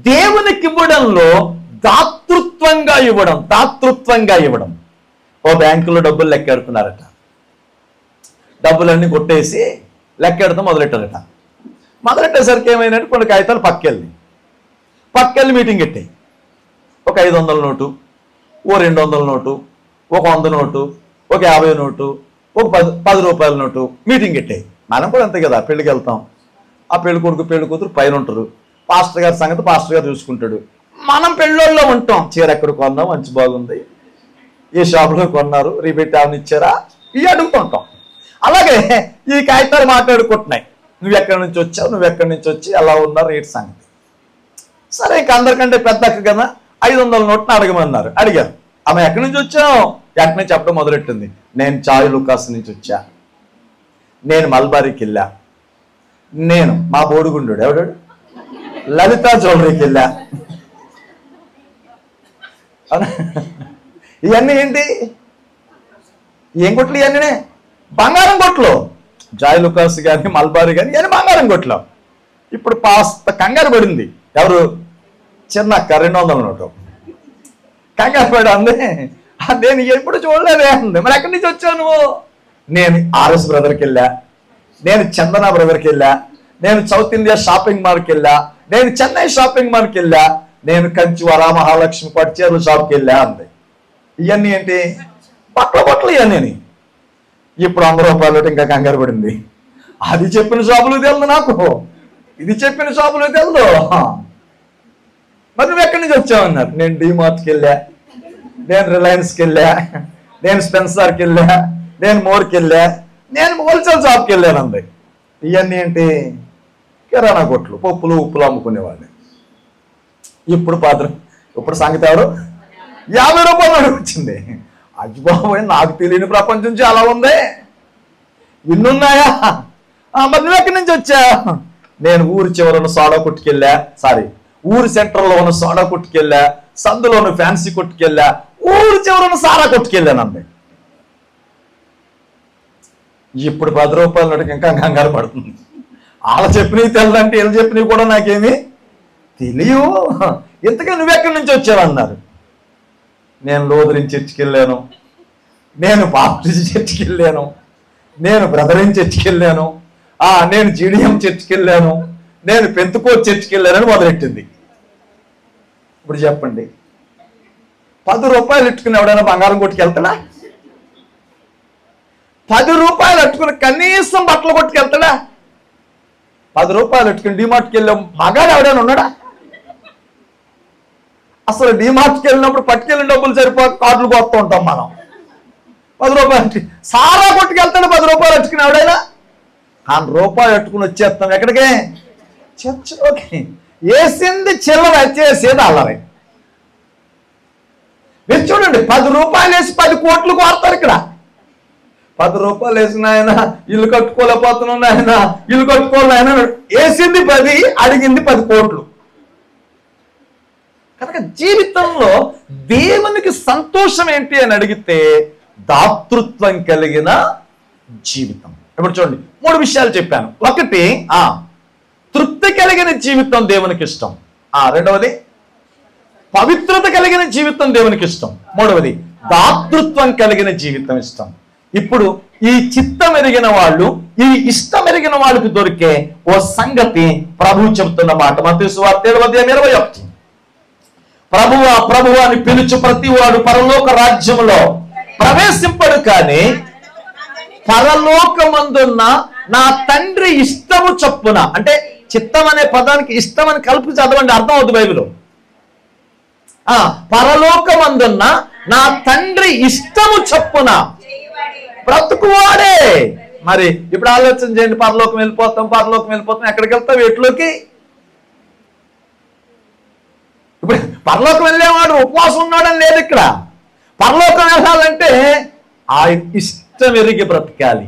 దేవునికి ఇవ్వడంలో దాతృత్వంగా ఇవ్వడం. ఓ బ్యాంకులో డబ్బులు లెక్కెడుతున్నారట. డబ్బులన్నీ కొట్టేసి లెక్కెడతాం మొదలెట్టేసరికి ఏమైందంటే కొన్ని కాగితాలు పక్కెళ్ళి మీటింగ్ పెట్టాయి. ఒక 500 నోటు, ఓ 200 నోటు, ఒక 100 నోటు, ఒక 50 నోటు, ఒక 10 రూపాయల నోటు మీటింగ్ పెట్టాయి. మనం కూడా అంతే కదా, పెళ్ళికి వెళ్తాం. ఆ పెళ్లి కొడుకు పెళ్లి కూతురు పైన ఉంటారు. పాస్టర్ గారి సంగతి పాస్టర్ గారు చూసుకుంటాడు. మనం పెళ్ళోళ్ళలో ఉంటాం. చీర ఎక్కడ కొన్నాం, మంచి బాగుంది, ఏ షాపులో కొన్నారు, రీబేట్ ఏమైనా ఇచ్చారా, ఇవి అడుగుతుంటాం. అలాగే ఈ కాగితాలు మాట్లాడుకుంటున్నాయి. నువ్వు ఎక్కడి నుంచి వచ్చి ఎలా ఉన్నారు, రేట్ సంగతి. సరే, ఇంక అందరికంటే పెద్ద అక్క కదా 500 నోట్ని అడగమన్నారు. అడిగారు. ఆమె ఎక్కడి నుంచి వచ్చావు? ఎక్కడి నుంచి చెప్పడం మొదలెట్టింది. నేను చాయ్ లుకాస్ నుంచి వచ్చా, నేను మల్బారీకి వెళ్ళా, నేను మా బోడుగుండు ఎవడాడు లలితా జ్యువెలరీకి వెళ్ళా. ఇవన్నీ ఏంటి? ఏం కొట్లు ఇవన్నీ? బంగారం కొట్లు. జాయ్ లుకాస్ కానీ మల్బారీ కానీ ఇవన్నీ బంగారం కొట్లు. ఇప్పుడు పాస్త కంగారు పడింది. ఎవరు? చిన్న అక్క 200 నోటు కంగారు పడి అంది, నేను ఎప్పుడు చూడలేదే అంది. మరి ఎక్కడి నుంచి వచ్చావు నువ్వు? నేను ఆర్ఎస్ బ్రదర్కి వెళ్ళా, నేను చందన బ్రదర్కి వెళ్ళా, నేను సౌత్ ఇండియా షాపింగ్ మాల్కి వెళ్ళా, నేను చెన్నై షాపింగ్ మాల్కి వెళ్ళా, నేను కంచి వరామహాలక్ష్మి పట్టుచీరల షాప్కి వెళ్ళా అంది. ఇవన్నీ ఏంటి? బట్టలు ఇవన్నీ. ఇప్పుడు 100 రూపాయలు ఇంకా కంగారు పడింది. అది చెప్పిన షాపులు తెలియదు నాకు, ఇది చెప్పిన షాపులు తెలియదు. మరి నువ్వు ఎక్కడి నుంచి వచ్చావన్నారు. నేను డీమార్ట్కి వెళ్ళా, నేను రిలయన్స్కి వెళ్ళా, నేను స్పెన్సర్కి వెళ్ళా, నేను మోర్కి వెళ్ళా, నేను హోల్సేల్ షాప్కి వెళ్ళాను అంది. ఇవన్నీ ఏంటి? కిరాణా కొట్లు, పప్పులు ఉప్పులు అమ్ముకునేవాడిని. ఇప్పుడు సంగతి ఎవరు? 50 రూపాయలు వచ్చింది. అజ్బాబోయ్, నాకు తెలియని ప్రపంచం చాలా ఉంది. ఇన్నున్నాయా? మరి నువ్వు ఎక్కడి నుంచి వచ్చా? నేను ఊరి చివరన్న సోడా కొట్టుకెళ్ళా, ఊరి సెంటర్లో ఉన్న సోడా కొట్టుకెళ్ళా, సందులో ఉన్న ఫ్యాన్సీ కొట్టుకెళ్ళా, ఊరి చివరన్న సారా కొట్టుకెళ్ళానండి. ఇప్పుడు 10 రూపాయల నోటికి ఇంకా కంగారు పడుతుంది. వాళ్ళ చెప్పినవి తెలదంటే వీళ్ళు చెప్పినవి కూడా నాకేమీ తెలియవు. ఇంతకీ నువ్వెక్కడి నుంచి వచ్చావన్నారు. నేను లోదరిన్ చర్చికి వెళ్ళాను, నేను బాప్టిస్ట్ చర్చికి వెళ్ళాను, నేను బ్రదరిన్ చర్చికి వెళ్ళాను, నేను జీడిఎం చర్చికి వెళ్ళాను, నేను పెంతుకోత్ చర్చికి వెళ్ళానని మొదలెట్టింది. ఇప్పుడు చెప్పండి, 10 రూపాయలు ఇట్టుకుని ఎవడైనా బంగారం కొట్టుకెళ్తాడా? 10 రూపాయలు అట్టుకుని కనీసం బట్టలు కొట్టుకెళ్తాడా? 10 రూపాయలు అట్టుకుని డిమార్ట్కి వెళ్ళాం మగాడు ఎవడైనా ఉన్నాడా? అసలు డిమార్ట్కి వెళ్ళినప్పుడు పట్టుకెళ్ళిన డబ్బులు సరిపోక కార్డులు కొడుతూ ఉంటాం మనం. 10 రూపాయలు సారా కొట్టుకెళ్తాడు. 10 రూపాయలు అట్టుకుని ఎవడైనా 100 రూపాయలు అట్టుకుని వచ్చేస్తాం. ఎక్కడికే? చర్చిలోకి. వేసింది చిల్లర, వచ్చేసేది అల్లరి. మీరు చూడండి, 10 రూపాయలు వేసి 10 కోట్లు కోరతారు ఇక్కడ. 10 రూపాయలు వేసిన ఆయన ఇల్లు కట్టుకోలేకపోతున్నాను, ఆయన ఇల్లు కట్టుకోవాలి, ఆయన వేసింది 10, అడిగింది 10 కోట్లు. కనుక జీవితంలో దేవునికి సంతోషం ఏంటి అని అడిగితే దాతృత్వం కలిగిన జీవితం. ఇప్పుడు చూడండి, 3 విషయాలు చెప్పాను. ఒకటి, తృప్తి కలిగిన జీవితం దేవునికి ఇష్టం. రెండవది, పవిత్రత కలిగిన జీవితం దేవునికి ఇష్టం. మూడవది, దాతృత్వం కలిగిన జీవితం ఇష్టం. ఇప్పుడు ఈ చిత్తం ఎరిగిన వాళ్ళు, ఈ ఇష్టం ఎరిగిన వాళ్ళకి దొరికే ఓ సంగతి ప్రభు చెబుతున్న మాట. మత్తయి సువార్త 7:21. ప్రభువా ప్రభువా అని పిలుచు ప్రతి వాడు పరలోక రాజ్యములో ప్రవేశింపడు, కానీ పరలోకమందున్న నా తండ్రి ఇష్టము చొప్పున. అంటే చిత్తం అనే పదానికి ఇష్టం అని కలిపి చదవండి, అర్థం అవుతుంది బైబిల్. పరలోకమందున్న నా తండ్రి ఇష్టము చొప్పున బ్రతుకువాడే. మరి ఇప్పుడు ఆలోచన చేయండి, పరలోకం వెళ్ళిపోతాం, ఎక్కడికి వెళ్తాం? వీటిలోకి. ఇప్పుడు పరలోకం వెళ్ళేవాడు ఉపవాసం ఉన్నాడని లేదు ఇక్కడ. పరలోకం వెళ్ళాలంటే ఆయన ఇష్టం ఎరిగి బ్రతకాలి.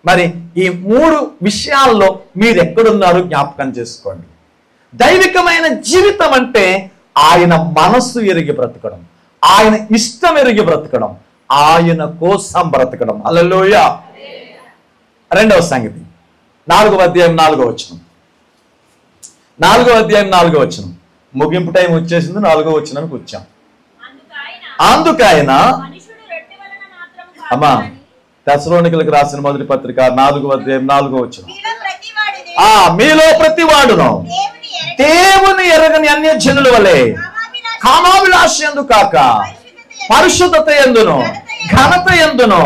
మరి ఈ 3 విషయాల్లో మీరు ఎక్కడున్నారో జ్ఞాపకం చేసుకోండి. దైవికమైన జీవితం అంటే ఆయన మనస్సు ఎరిగి బ్రతకడం, ఆయన ఇష్టం ఎరిగి బ్రతకడం, ఆయన కోసం బ్రతకడం. హల్లెలూయా. రెండవ సంగతి, 4వ అధ్యాయం 4వ వచనం. 4వ అధ్యాయం 4వ వచనం. ముగింపు టైం వచ్చేసింది, 4వ వచనానికి వచ్చాం. అందుకైనా అమ్మా, తెస్సలోనికలకు రాసిన మొదటి పత్రిక 4వ అధ్యాయం 4వ వచనం. మీలో ప్రతి వాడును దేవుని ఎరగని అన్యజనుల వలె కామాభిలాష యందు కాక పరిశుద్ధత యందును ఘనత యందును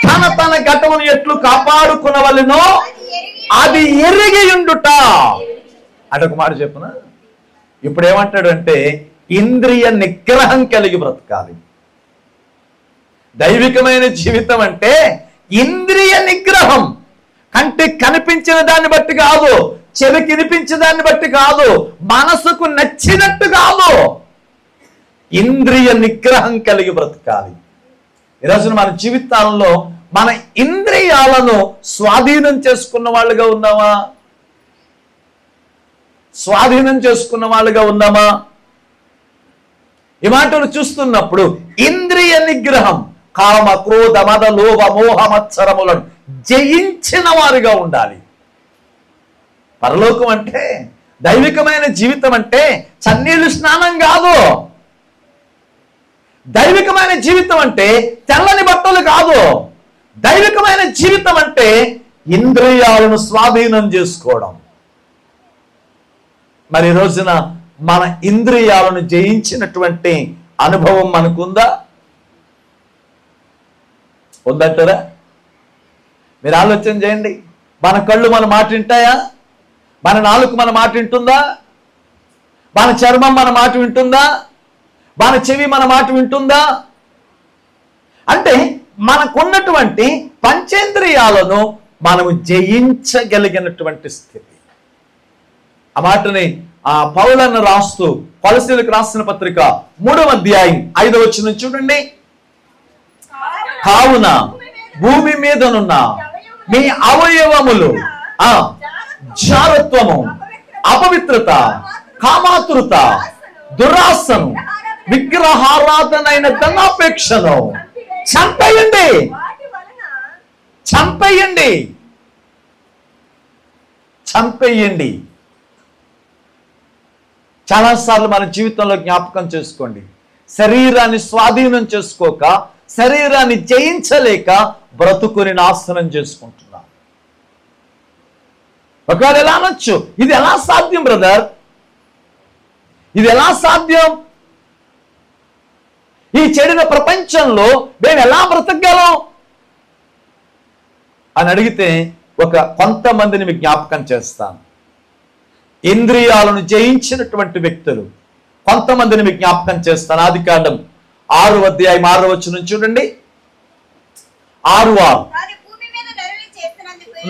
తన ఘటమును ఎట్లు కాపాడుకునవలెనో అది ఎరిగి ఉండుట. అదొక మాట చెప్పున. ఇప్పుడు ఏమంటాడు అంటే ఇంద్రియ నిగ్రహం కలిగి బ్రతకాలి. దైవికమైన జీవితం అంటే ఇంద్రియ నిగ్రహం. కంటికి కనిపించిన దాన్ని బట్టి కాదు, చెవికి వినిపించిన దాన్ని బట్టి కాదు, మనసుకు నచ్చినట్టు కాదు, ఇంద్రియ నిగ్రహం కలిగి బ్రతకాలి. ఈరోజు మన జీవితాల్లో మన ఇంద్రియాలను స్వాధీనం చేసుకున్న వాళ్ళుగా ఉన్నామా? స్వాధీనం చేసుకున్న వాళ్ళుగా ఉన్నామా? ఈ మాటలు చూస్తున్నప్పుడు ఇంద్రియ నిగ్రహం, కామ క్రోధ మద లోభ మోహ మత్సరములను జయించిన వారుగా ఉండాలి. పరలోకం అంటే, దైవికమైన జీవితం అంటే చన్నీళ్ళు స్నానం కాదు. దైవికమైన జీవితం అంటే తెల్లని బట్టలు కాదు. దైవికమైన జీవితం అంటే ఇంద్రియాలను స్వాధీనం చేసుకోవడం. మరి ఈ రోజున మన ఇంద్రియాలను జయించినటువంటి అనుభవం మనకుందా? ఉందంటారా? మీరు ఆలోచన చేయండి. మన కళ్ళు మన మాట వింటాయా? మన నాలుక మన మాట వింటుందా? మన చర్మం మన మాట వింటుందా? మన చెవి మన మాట వింటుందా? అంటే మనకున్నటువంటి పంచేంద్రియాలను మనము జయించగలిగినటువంటి స్థితి. ఆ మాటని పౌలన్న రాస్తూ కొలసీలకు రాసిన పత్రిక 3వ అధ్యాయం 5వ వచనం చూడండి. కావున భూమి మీదనున్న మీ అవయవములు జారత్వము, అపవిత్రత, కామాతురత, దురాశను, విగ్రహారాధనైన ధనాపేక్షను చంపేయండి, చంపేయండి, చంపేయండి. చాలాసార్లు మన జీవితంలో జ్ఞాపకం చేసుకోండి, శరీరాన్ని స్వాధీనం చేసుకోక, శరీరాన్ని జయించలేక బ్రతుకుని నాశనం చేసుకుంటున్నాం. ఒకవేళ ఎలా అనొచ్చు, ఇది ఎలా సాధ్యం బ్రదర్, ఇది ఎలా సాధ్యం? ఈ చెడిన ప్రపంచంలో మేము ఎలా బ్రతకగలం అని అడిగితే కొంతమందిని మీకు జ్ఞాపకం చేస్తాను. ఇంద్రియాలను జయించినటువంటి వ్యక్తులు కొంతమందిని మీకు జ్ఞాపకం చేస్తాను. ఆదికాండం 6వ అధ్యాయం 6వ వచనం చూడండి. 6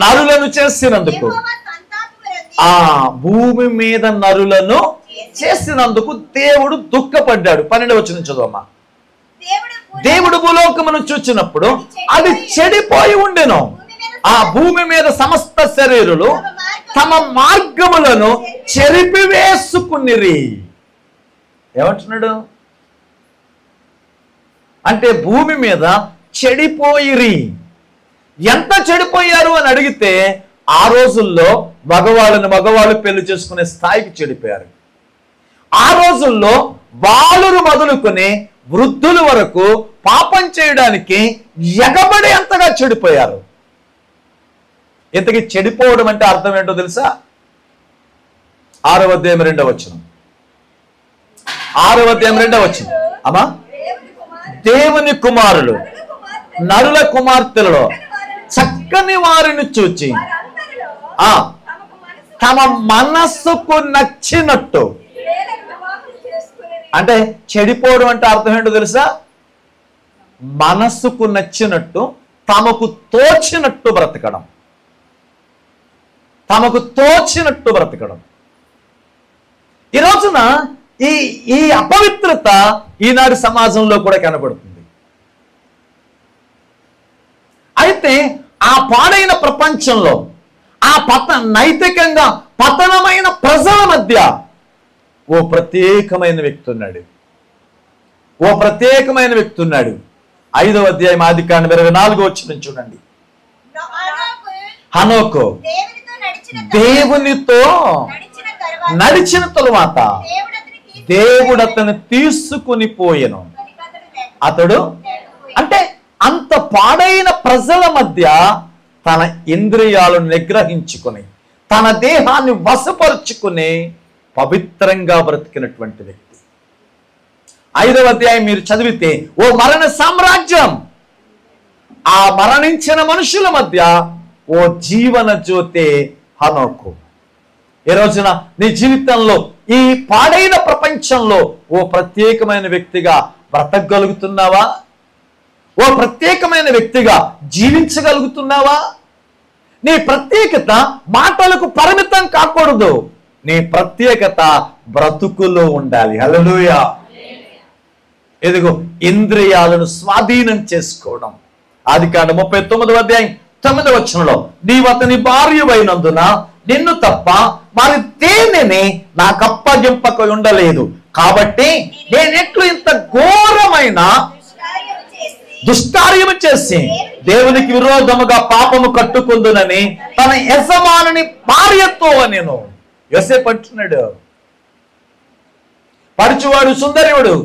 నరులను చేసినందుకు, భూమి మీద నరులను చేసినందుకు దేవుడు దుఃఖపడ్డాడు. 12వ వచనం చదవమ్మా. దేవుడు భూలోకమును చూచినప్పుడు అది చెడిపోయి ఉండెను. ఆ భూమి మీద సమస్త శరీరులు తమ మార్గములను చెరిపివేసుకునిరి. ఏమంటున్నాడు అంటే భూమి మీద చెడిపోయిరి. ఎంత చెడిపోయారు అని అడిగితే ఆ రోజుల్లో మగవాళ్ళు పెళ్లి చేసుకునే స్థాయికి చెడిపోయారు. ఆ రోజుల్లో బాలురు మొదలుకొని వృద్ధుల వరకు పాపం చేయడానికి ఎగబడి అంతగా చెడిపోయారు. ఇంతకీ చెడిపోవడం అంటే అర్థం ఏంటో తెలుసా? 6వ అధ్యాయం 2వ వచనం. 6వ అధ్యాయం 2వ వచనం. అమ్మా, దేవుని కుమారులు నరుల కుమార్తెలలో చక్కని వారిని చూచి తమ మనస్సుకు నచ్చినట్టు, అంటే చెడిపోవడం అంటే అర్థం ఏంటో తెలుసా? మనస్సుకు నచ్చినట్టు, తమకు తోచినట్టు బ్రతకడం, తమకు తోచినట్టు బ్రతకడం. ఈ రోజున ఈ అపవిత్రత ఈనాడు సమాజంలో కూడా కనబడుతుంది. అయితే ఆ పాడైన ప్రపంచంలో, ఆ నైతికంగా పతనమైన ప్రజల మధ్య ఓ ప్రత్యేకమైన వ్యక్తి ఉన్నాడు. 5వ అధ్యాయం ఆదికాండం 24వ వచనం చూడండి. హనోకు దేవునితో నడిచిన తరువాత దేవుడు అతను తీసుకుని పోయెను. అతడు అంటే అంత పాడైన ప్రజల మధ్య తన ఇంద్రియాలను నిగ్రహించుకుని, తన దేహాన్ని వశపరుచుకుని పవిత్రంగా బ్రతికినటువంటి వ్యక్తి. 5వ అధ్యాయం మీరు చదివితే, ఓ మరణ సామ్రాజ్యం, ఆ మరణించిన మనుషుల మధ్య ఓ జీవన జ్యోతి హనోకు. ఈ రోజున నీ జీవితంలో ఈ పాడైన ప్రపంచంలో ఓ ప్రత్యేకమైన వ్యక్తిగా బ్రతకగలుగుతున్నావా? ఓ ప్రత్యేకమైన వ్యక్తిగా జీవించగలుగుతున్నావా? నీ ప్రత్యేకత మాటలకు పరిమితం కాకూడదు. నీ ప్రత్యేకత బ్రతుకులో ఉండాలి. హల్లెలూయా. ఎదుగో ఇంద్రియాలను స్వాధీనం చేసుకోవడం. ఆదికాండం 39వ అధ్యాయం 9వ వచనంలో, నీవు అతని భార్యవైనందున నిన్ను తప్ప మరి దేనిని నాకు అప్పగింపక ఉండలేదు, కాబట్టి నేనెట్లు ఇంత ఘోరమైన దుష్కార్యము చేసి దేవునికి విరోధముగా పాపము కట్టుకుందునని తన యజమానుని భార్యతో నేను. యోసేపు అంటున్నాడు, పడుచువాడు సుందరివుడు,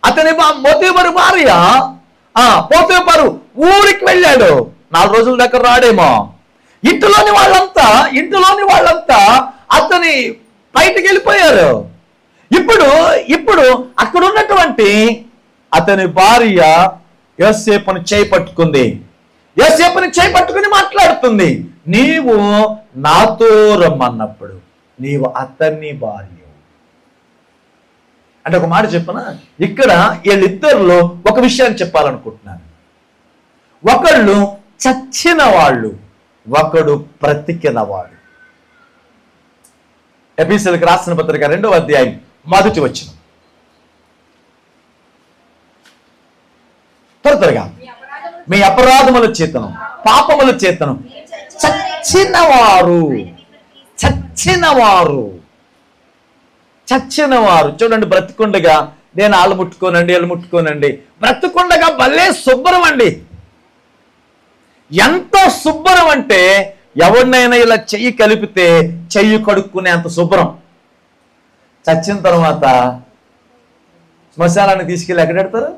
అతని పోతీఫరు భార్య పోతీఫరు ఊరికి వెళ్ళాడు, 4 రోజుల దగ్గర రాడేమో. ఇంటిలోని వాళ్ళంతా అతని బయటికి వెళ్ళిపోయారు. ఇప్పుడు అక్కడ ఉన్నటువంటి అతని భార్య యోసేపుని చేపట్టుకుంది. యోసేపుని చేపట్టుకుని మాట్లాడుతుంది, నీవు నాతో రమ్మన్నప్పుడు నీవు అతన్ని భార్య. అంటే ఒక మాట చెప్పనా, ఇక్కడ వీళ్ళిద్దరిలో ఒక విషయాన్ని చెప్పాలనుకుంటున్నాను. ఒకళ్ళు చచ్చిన వాళ్ళు, ఒకడు బ్రతికినవాడు. ఎఫెసీయులకు రాసిన పత్రిక 2వ అధ్యాయం 1వ వచనం. త్వరగా, మీ అపరాధముల చేతను పాపముల చేతను చచ్చినవారు, చచ్చినవారు, చచ్చినవారు. చూడండి, బ్రతికుండగా నేను వాళ్ళు ముట్టుకోనండి, వీళ్ళు ముట్టుకోనండి. బ్రతికుండగా భలే శుభ్రం అండి. ఎంత శుభ్రం అంటే ఎవరినైనా ఇలా చెయ్యి కలిపితే చెయ్యి కడుక్కునే అంత శుభ్రం. చచ్చిన తర్వాత శ్మశానాన్ని తీసుకెళ్ళి ఎక్కడెడతారు?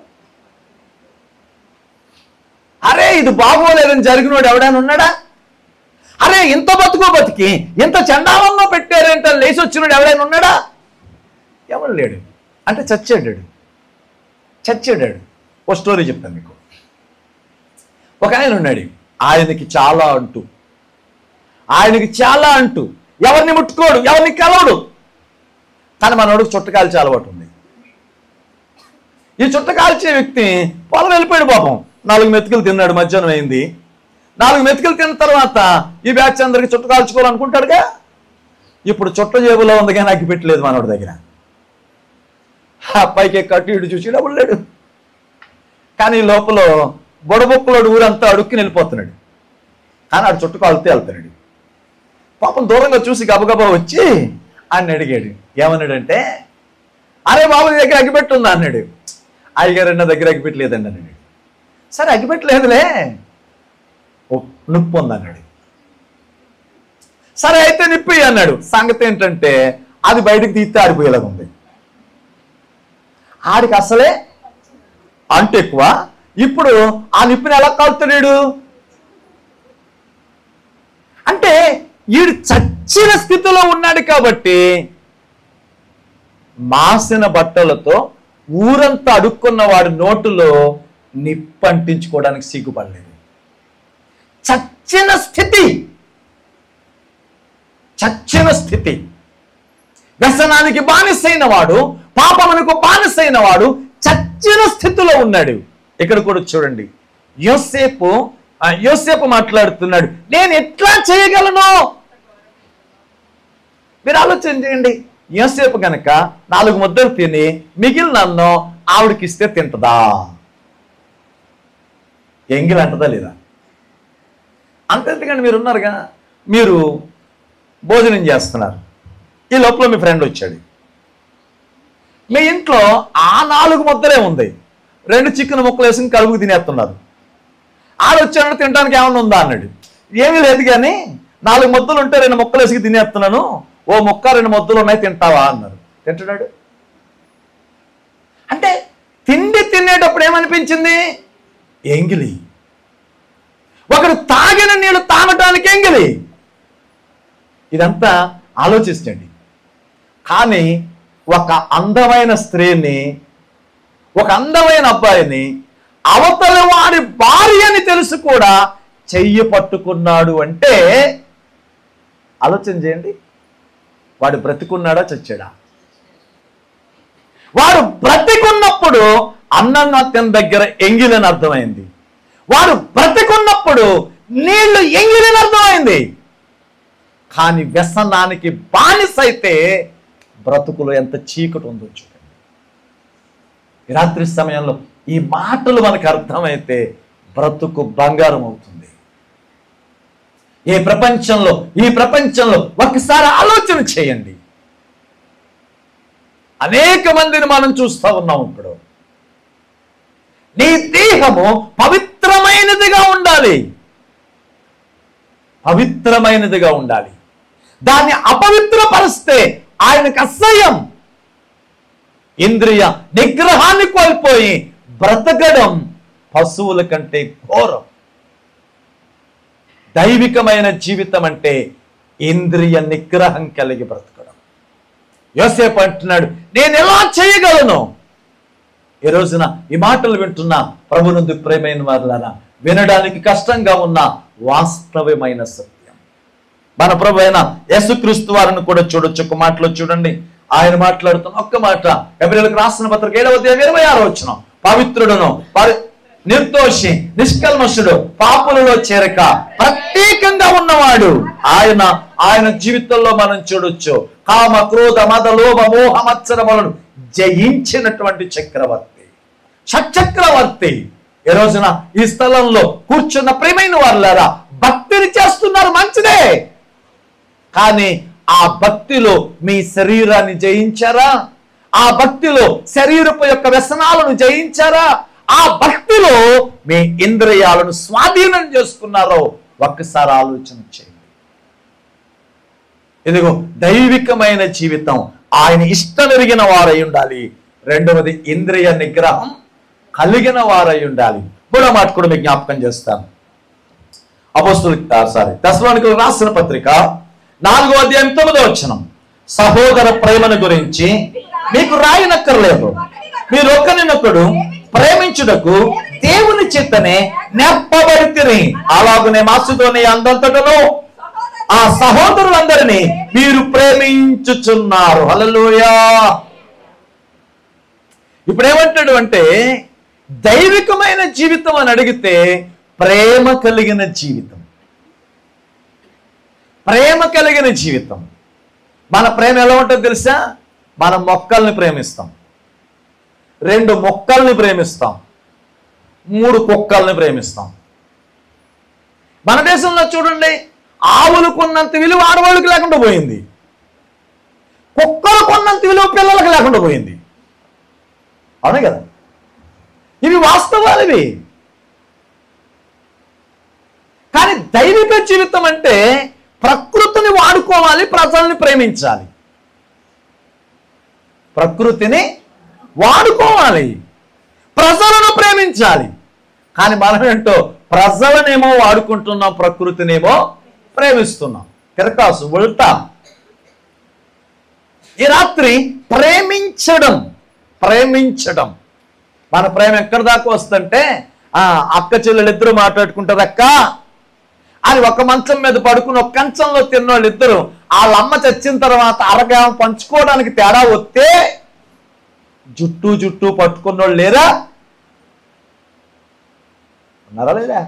అరే ఇది బాగోలేదని జరిగినోడు ఎవడైనా ఉన్నాడా? అరే ఇంత బతికి ఇంత చండాలంలో పెట్టారంటే లేచి వచ్చినోడు ఎవడైనా ఉన్నాడా? ఎవడు లేడు. అంటే చచ్చాడాడు. ఓ స్టోరీ చెప్తాను మీకు. ఒక ఆయన ఉన్నాడు, ఆయనకి చాలా అంటూ ఎవరిని ముట్టుకోడు, ఎవరిని కలవడు. కానీ మనోడికి చుట్టకాల్చే అలవాటు ఉంది. ఈ చుట్టకాల్చే వ్యక్తి పొలం వెళ్ళిపోయాడు పాపం. 4 మెతుకులు తిన్నాడు, మధ్యాహ్నం అయింది. 4 మెతుకులు తిన్న తర్వాత ఈ బ్యాచ్ అందరికి చుట్ట కాల్చుకోవాలనుకుంటాడుగా. ఇప్పుడు చుట్ట జేబులో ఉంది కానీ అగ్గి పెట్టలేదు మనోడి దగ్గర. పైకి కట్టు ఇటు చూసి డబ్బులు లేడు. కానీ లోపల బొడబొక్కలోడు ఊరంతా అడుక్కుని వెళ్ళిపోతున్నాడు. కానీ ఆడు చుట్టూ కాలుతే వెళ్తున్నాడు. పాపం దూరంగా చూసి గబగబా వచ్చి ఆయన అడిగాడు. ఏమన్నాడంటే, అరే బాబు నీ దగ్గర అగ్గిపెట్టు ఉందా అన్నాడు. అయ్యగారు నా దగ్గర అగ్గిపెట్టలేదండి అన్నాడు. సరే అగ్గిపెట్టలేదులే, నిప్పు ఉంది అన్నాడు. సరే అయితే నిప్పి అన్నాడు. సంగతి ఏంటంటే అది బయటకు తీస్తే ఆడిపోయేలాగా ఉంది. ఆడికి అసలే అంటు ఎక్కువ. ఇప్పుడు ఆ నిప్పుని ఎలా కాలుతున్నాడు అంటే వీడు చచ్చిన స్థితిలో ఉన్నాడు కాబట్టి మాసిన బట్టలతో ఊరంతా అడుక్కున్న వాడి నోటులో నిప్పు అంటించుకోవడానికి సిగ్గుపడలేదు. చచ్చిన స్థితి. వ్యసనానికి బానిసైన వాడు, పాపమునకు బానిసైన వాడు చచ్చిన స్థితిలో ఉన్నాడు. ఇక్కడ కూడా చూడండి, యోసేపు మాట్లాడుతున్నాడు, నేను ఎట్లా చేయగలను? మీరు ఆలోచన చేయండి. యోసేపు కనుక 4 ముద్దలు తిని మిగిలిన అన్నం ఆవిడకిస్తే తింటదా? ఎంగిల్ అంటదా లేదా? అంతేందుకండి, మీరు ఉన్నారుగా, మీరు భోజనం చేస్తున్నారు, ఈ లోపల మీ ఫ్రెండ్ వచ్చాడు. మీ ఇంట్లో ఆ 4 ముద్దలే ఉంది, 2 చికెన్ ముక్కలు వేసుకుని కలుపుకు తినేస్తున్నారు. ఆడొచ్చాడు, తినడానికి ఏమన్నా ఉందా అన్నాడు. ఏమీ లేదు కానీ 4 ముద్దలు ఉంటే 2 ముక్కలు వేసుకు తినేస్తున్నాను, ఓ ముక్క 2 ముద్దలు ఉన్నాయి తింటావా అన్నారు. తింటున్నాడు. అంటే తిండి తినేటప్పుడు ఏమనిపించింది? ఎంగిలి. ఒకడు తాగిన నీళ్ళు తాగటానికి ఎంగిలి. ఇదంతా ఆలోచించండి. కానీ ఒక అందమైన స్త్రీని, ఒక అందమైన అబ్బాయిని, అవతల వాడి భార్య అని తెలుసు కూడా చెయ్యి పట్టుకున్నాడు అంటే ఆలోచన చేయండి. వాడు బ్రతికున్నాడా చచ్చాడా? వాడు బ్రతికున్నప్పుడు అన్నం అతని దగ్గర ఎంగిలని అర్థమైంది. వాడు బ్రతికున్నప్పుడు నీళ్లు ఎంగిలని అర్థమైంది. కానీ వ్యసనానికి బానిసైతే బ్రతుకులో ఎంత చీకటి ఉందో చూడండి. ఈ రాత్రి సమయంలో ఈ మాటలు మనకు అర్థమైతే బ్రతుకు బంగారం అవుతుంది. ఈ ప్రపంచంలో ఒకసారి ఆలోచన చేయండి. అనేక మందిని మనం చూస్తూ ఉన్నాం. ఇప్పుడు నీ దేహము పవిత్రమైనదిగా ఉండాలి. దాన్ని అపవిత్రపరిస్తే ఆయనకు అసహ్యం. ఇంద్రియ నిగ్రహాన్ని కోల్పోయి బ్రతకడం పశువుల కంటే ఘోరం. దైవికమైన జీవితం అంటే ఇంద్రియ నిగ్రహం కలిగి బ్రతకడం. యోసేపు అంటున్నాడు, నేను ఎలా చేయగలను? ఈ రోజున ఈ మాటలు వింటున్న ప్రభునందు ప్రియమైన వారులారా, వినడానికి కష్టంగా ఉన్న వాస్తవమైన సత్యం. మన ప్రభు అయిన యేసుక్రీస్తు వారిని కూడా చూడొచ్చు. ఒక మాటలో చూడండి, ఆయన మాట్లాడుతున్న ఒక్క మాట, ఎబ్రాయిలకు రాసిన పత్రిక 7వ అధ్యాయం 26వ వచనం, పవిత్రుడును నిర్దోషి, నిష్కల్మషుడు, పాపులలో చేరక ప్రత్యేకంగా ఉన్నవాడు ఆయన జీవితంలో మనం చూడొచ్చు. కామ, క్రోధ, మద, లోభ, మోహ, మత్సరములను జయించినటువంటి చక్రవర్తి, షట్చక్రవర్తి. ఈ రోజున ఈ స్థలంలో కూర్చున్న ప్రియమైన వారులారా, భక్తిని చేస్తున్నారు, మంచిదే. కానీ ఆ భక్తిలో మీ శరీరాన్ని జయించారా? ఆ భక్తిలో శరీరపు యొక్క వ్యసనాలను జయించారా? ఆ భక్తిలో మీ ఇంద్రియాలను స్వాధీనం చేసుకున్నారో ఒక్కసారి ఆలోచన చేయండి. ఇదిగో దైవికమైన జీవితం, ఆయన ఇష్టమెరిగిన వారై ఉండాలి. రెండవది ఇంద్రియ నిగ్రహం కలిగిన వారై ఉండాలి. మూడో మాట కూడా మీకు జ్ఞాపకం చేస్తాను. తెస్సలోనికీయులకు రాసిన పత్రిక 4వ అధ్యాయం 9వ వచనం. సహోదర ప్రేమను గురించి మీకు రాయనక్కర్లేదు, మీరు ఒకరినొకడు ప్రేమించుటకు దేవుని చేతనే నెప్పబడితిరి. అలాగనే మాసిదోనియ అందంతటను ఆ సహోదరులందరినీ మీరు ప్రేమించుచున్నారు. హల్లెలూయా. ఇప్పుడు ఏమంటాడు అంటే, దైవికమైన జీవితం అని అడిగితే ప్రేమ కలిగిన జీవితం, ప్రేమ కలిగిన జీవితం. మన ప్రేమ ఎలా ఉంటుందో తెలుసా? మనం మొక్కల్ని ప్రేమిస్తాం, 2 మొక్కల్ని ప్రేమిస్తాం, 3 కుక్కల్ని ప్రేమిస్తాం. మన దేశంలో చూడండి, ఆవులకు ఉన్నంత విలువ ఆడవాళ్ళకి లేకుండా పోయింది, కుక్కలకు ఉన్నంత విలువ పిల్లలకు లేకుండా పోయింది. అవునే కదా? ఇవి వాస్తవాలు ఇవి. కానీ దైవిక జీవితం అంటే ప్రకృతిని వాడుకోవాలి, ప్రజల్ని ప్రేమించాలి. ప్రకృతిని వాడుకోవాలి, ప్రజలను ప్రేమించాలి. కానీ మనం ఏంటో ప్రజలనేమో వాడుకుంటున్నాం, ప్రకృతినేమో ప్రేమిస్తున్నాం. తిరకాసు ఉల్టా. ఈ రాత్రి ప్రేమించడం, మన ప్రేమ ఎక్కడి దాకా వస్తుంటే, అక్క చెల్లెలు ఇద్దరు మాట్లాడుకుంటారు, అక్క అని ఒక మంచం మీద పడుకుని ఒక కంచంలో తిన్నోళ్ళు ఇద్దరు, వాళ్ళ అమ్మ చచ్చిన తర్వాత అరగా పంచుకోవడానికి తేడా వస్తే జుట్టు పట్టుకున్నోళ్ళు లేరా? ఉన్నారా లేదా?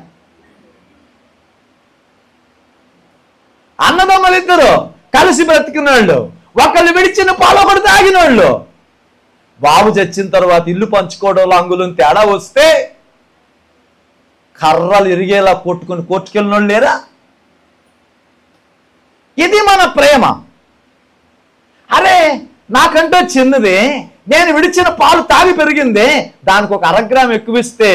అన్నదమ్మలు ఇద్దరు కలిసి బ్రతికినోళ్ళు, ఒకళ్ళు విడిచిన పాలు ఒకటి తాగినోళ్ళు. బాబు చచ్చిన తర్వాత ఇల్లు పంచుకోవడంలో అంగుళం తేడా వస్తే కర్రలు ఇరిగేలా కొట్టుకుని కొట్టుకెళ్ళినోళ్ళు లేరా? ఇది మన ప్రేమ. అరే నాకంటే చిన్నదే, నేను విడిచిన పాలు తాగి పెరిగిందే, దానికి ఒక 1 గ్రాము ఎక్కువిస్తే,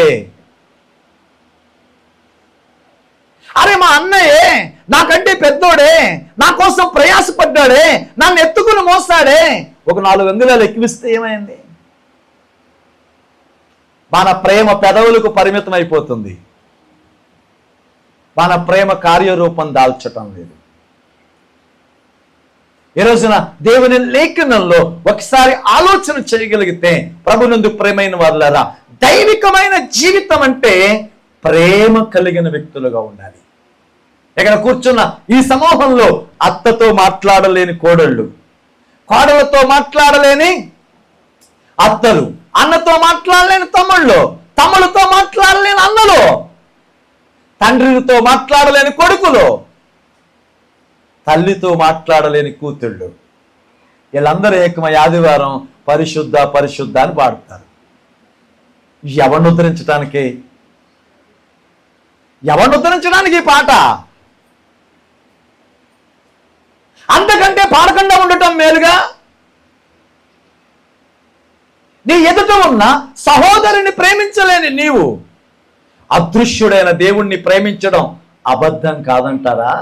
అరే మా అన్నయ్యే నాకంటే పెద్దోడే, నా కోసం ప్రయాసపడ్డాడే, నన్ను ఎత్తుకుని మోస్తాడే, ఒక 4 అంగుళాలు ఎక్కువిస్తే ఏమైంది? మన ప్రేమ పెదవులకు పరిమితం అయిపోతుంది, మన ప్రేమ కార్యరూపం దాల్చటం లేదు. ఈ రోజున దేవుని లేఖనంలో ఒకసారి ఆలోచన చేయగలిగితే, ప్రభునందు ప్రేమైన వారులారా, దైవికమైన జీవితం అంటే ప్రేమ కలిగిన వ్యక్తులుగా ఉండాలి. ఇక్కడ కూర్చున్న ఈ సమూహంలో అత్తతో మాట్లాడలేని కోడళ్ళు, కోడలతో మాట్లాడలేని అత్తలు, అన్నతో మాట్లాడలేని తమ్ముళ్ళు, తమ్ముళ్ళతో మాట్లాడలేని అన్నలు, తండ్రితో మాట్లాడలేని కొడుకులు, తల్లితో మాట్లాడలేని కూతుళ్ళు, వీళ్ళందరూ ఏకమై ఆదివారం పరిశుద్ధ పరిశుద్ధ అని పాడుతారు. ఎవరిని ఉద్ధరించడానికి పాట? అంతకంటే పాడకుండా ఉండటం మేలుగా. నీ ఎదుట ఉన్న సహోదరుని ప్రేమించలేని నీవు అదృశ్యుడైన దేవుణ్ణి ప్రేమించడం అబద్ధం కాదంటారా?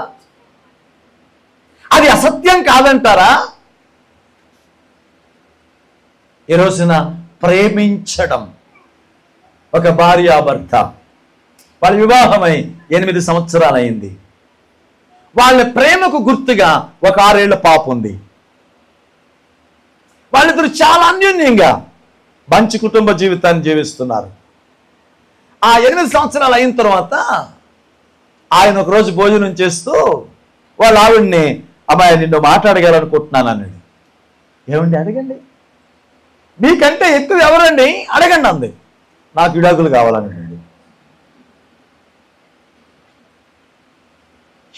అది అసత్యం కాదంటారా? ఈ రోజున ప్రేమించడం, ఒక భార్యాభర్త, వాళ్ళ వివాహమై 8 సంవత్సరాలు అయింది. వాళ్ళ ప్రేమకు గుర్తుగా ఒక 6 ఏళ్ల పాప ఉంది. వాళ్ళిద్దరు చాలా అన్యోన్యంగా మంచి కుటుంబ జీవితాన్ని జీవిస్తున్నారు. ఆ 8 సంవత్సరాలు అయిన తర్వాత ఆయన ఒకరోజు భోజనం చేస్తూ వాళ్ళ ఆవిడ్ని, అమ్మాయి నిన్ను మాట్లాడగలనుకుంటున్నాను అన్నాడు. ఏమండి అడగండి, మీకంటే ఎక్కువ ఎవరండి అడగండి అంది. నాకు విడాకులు కావాలన్నాడు.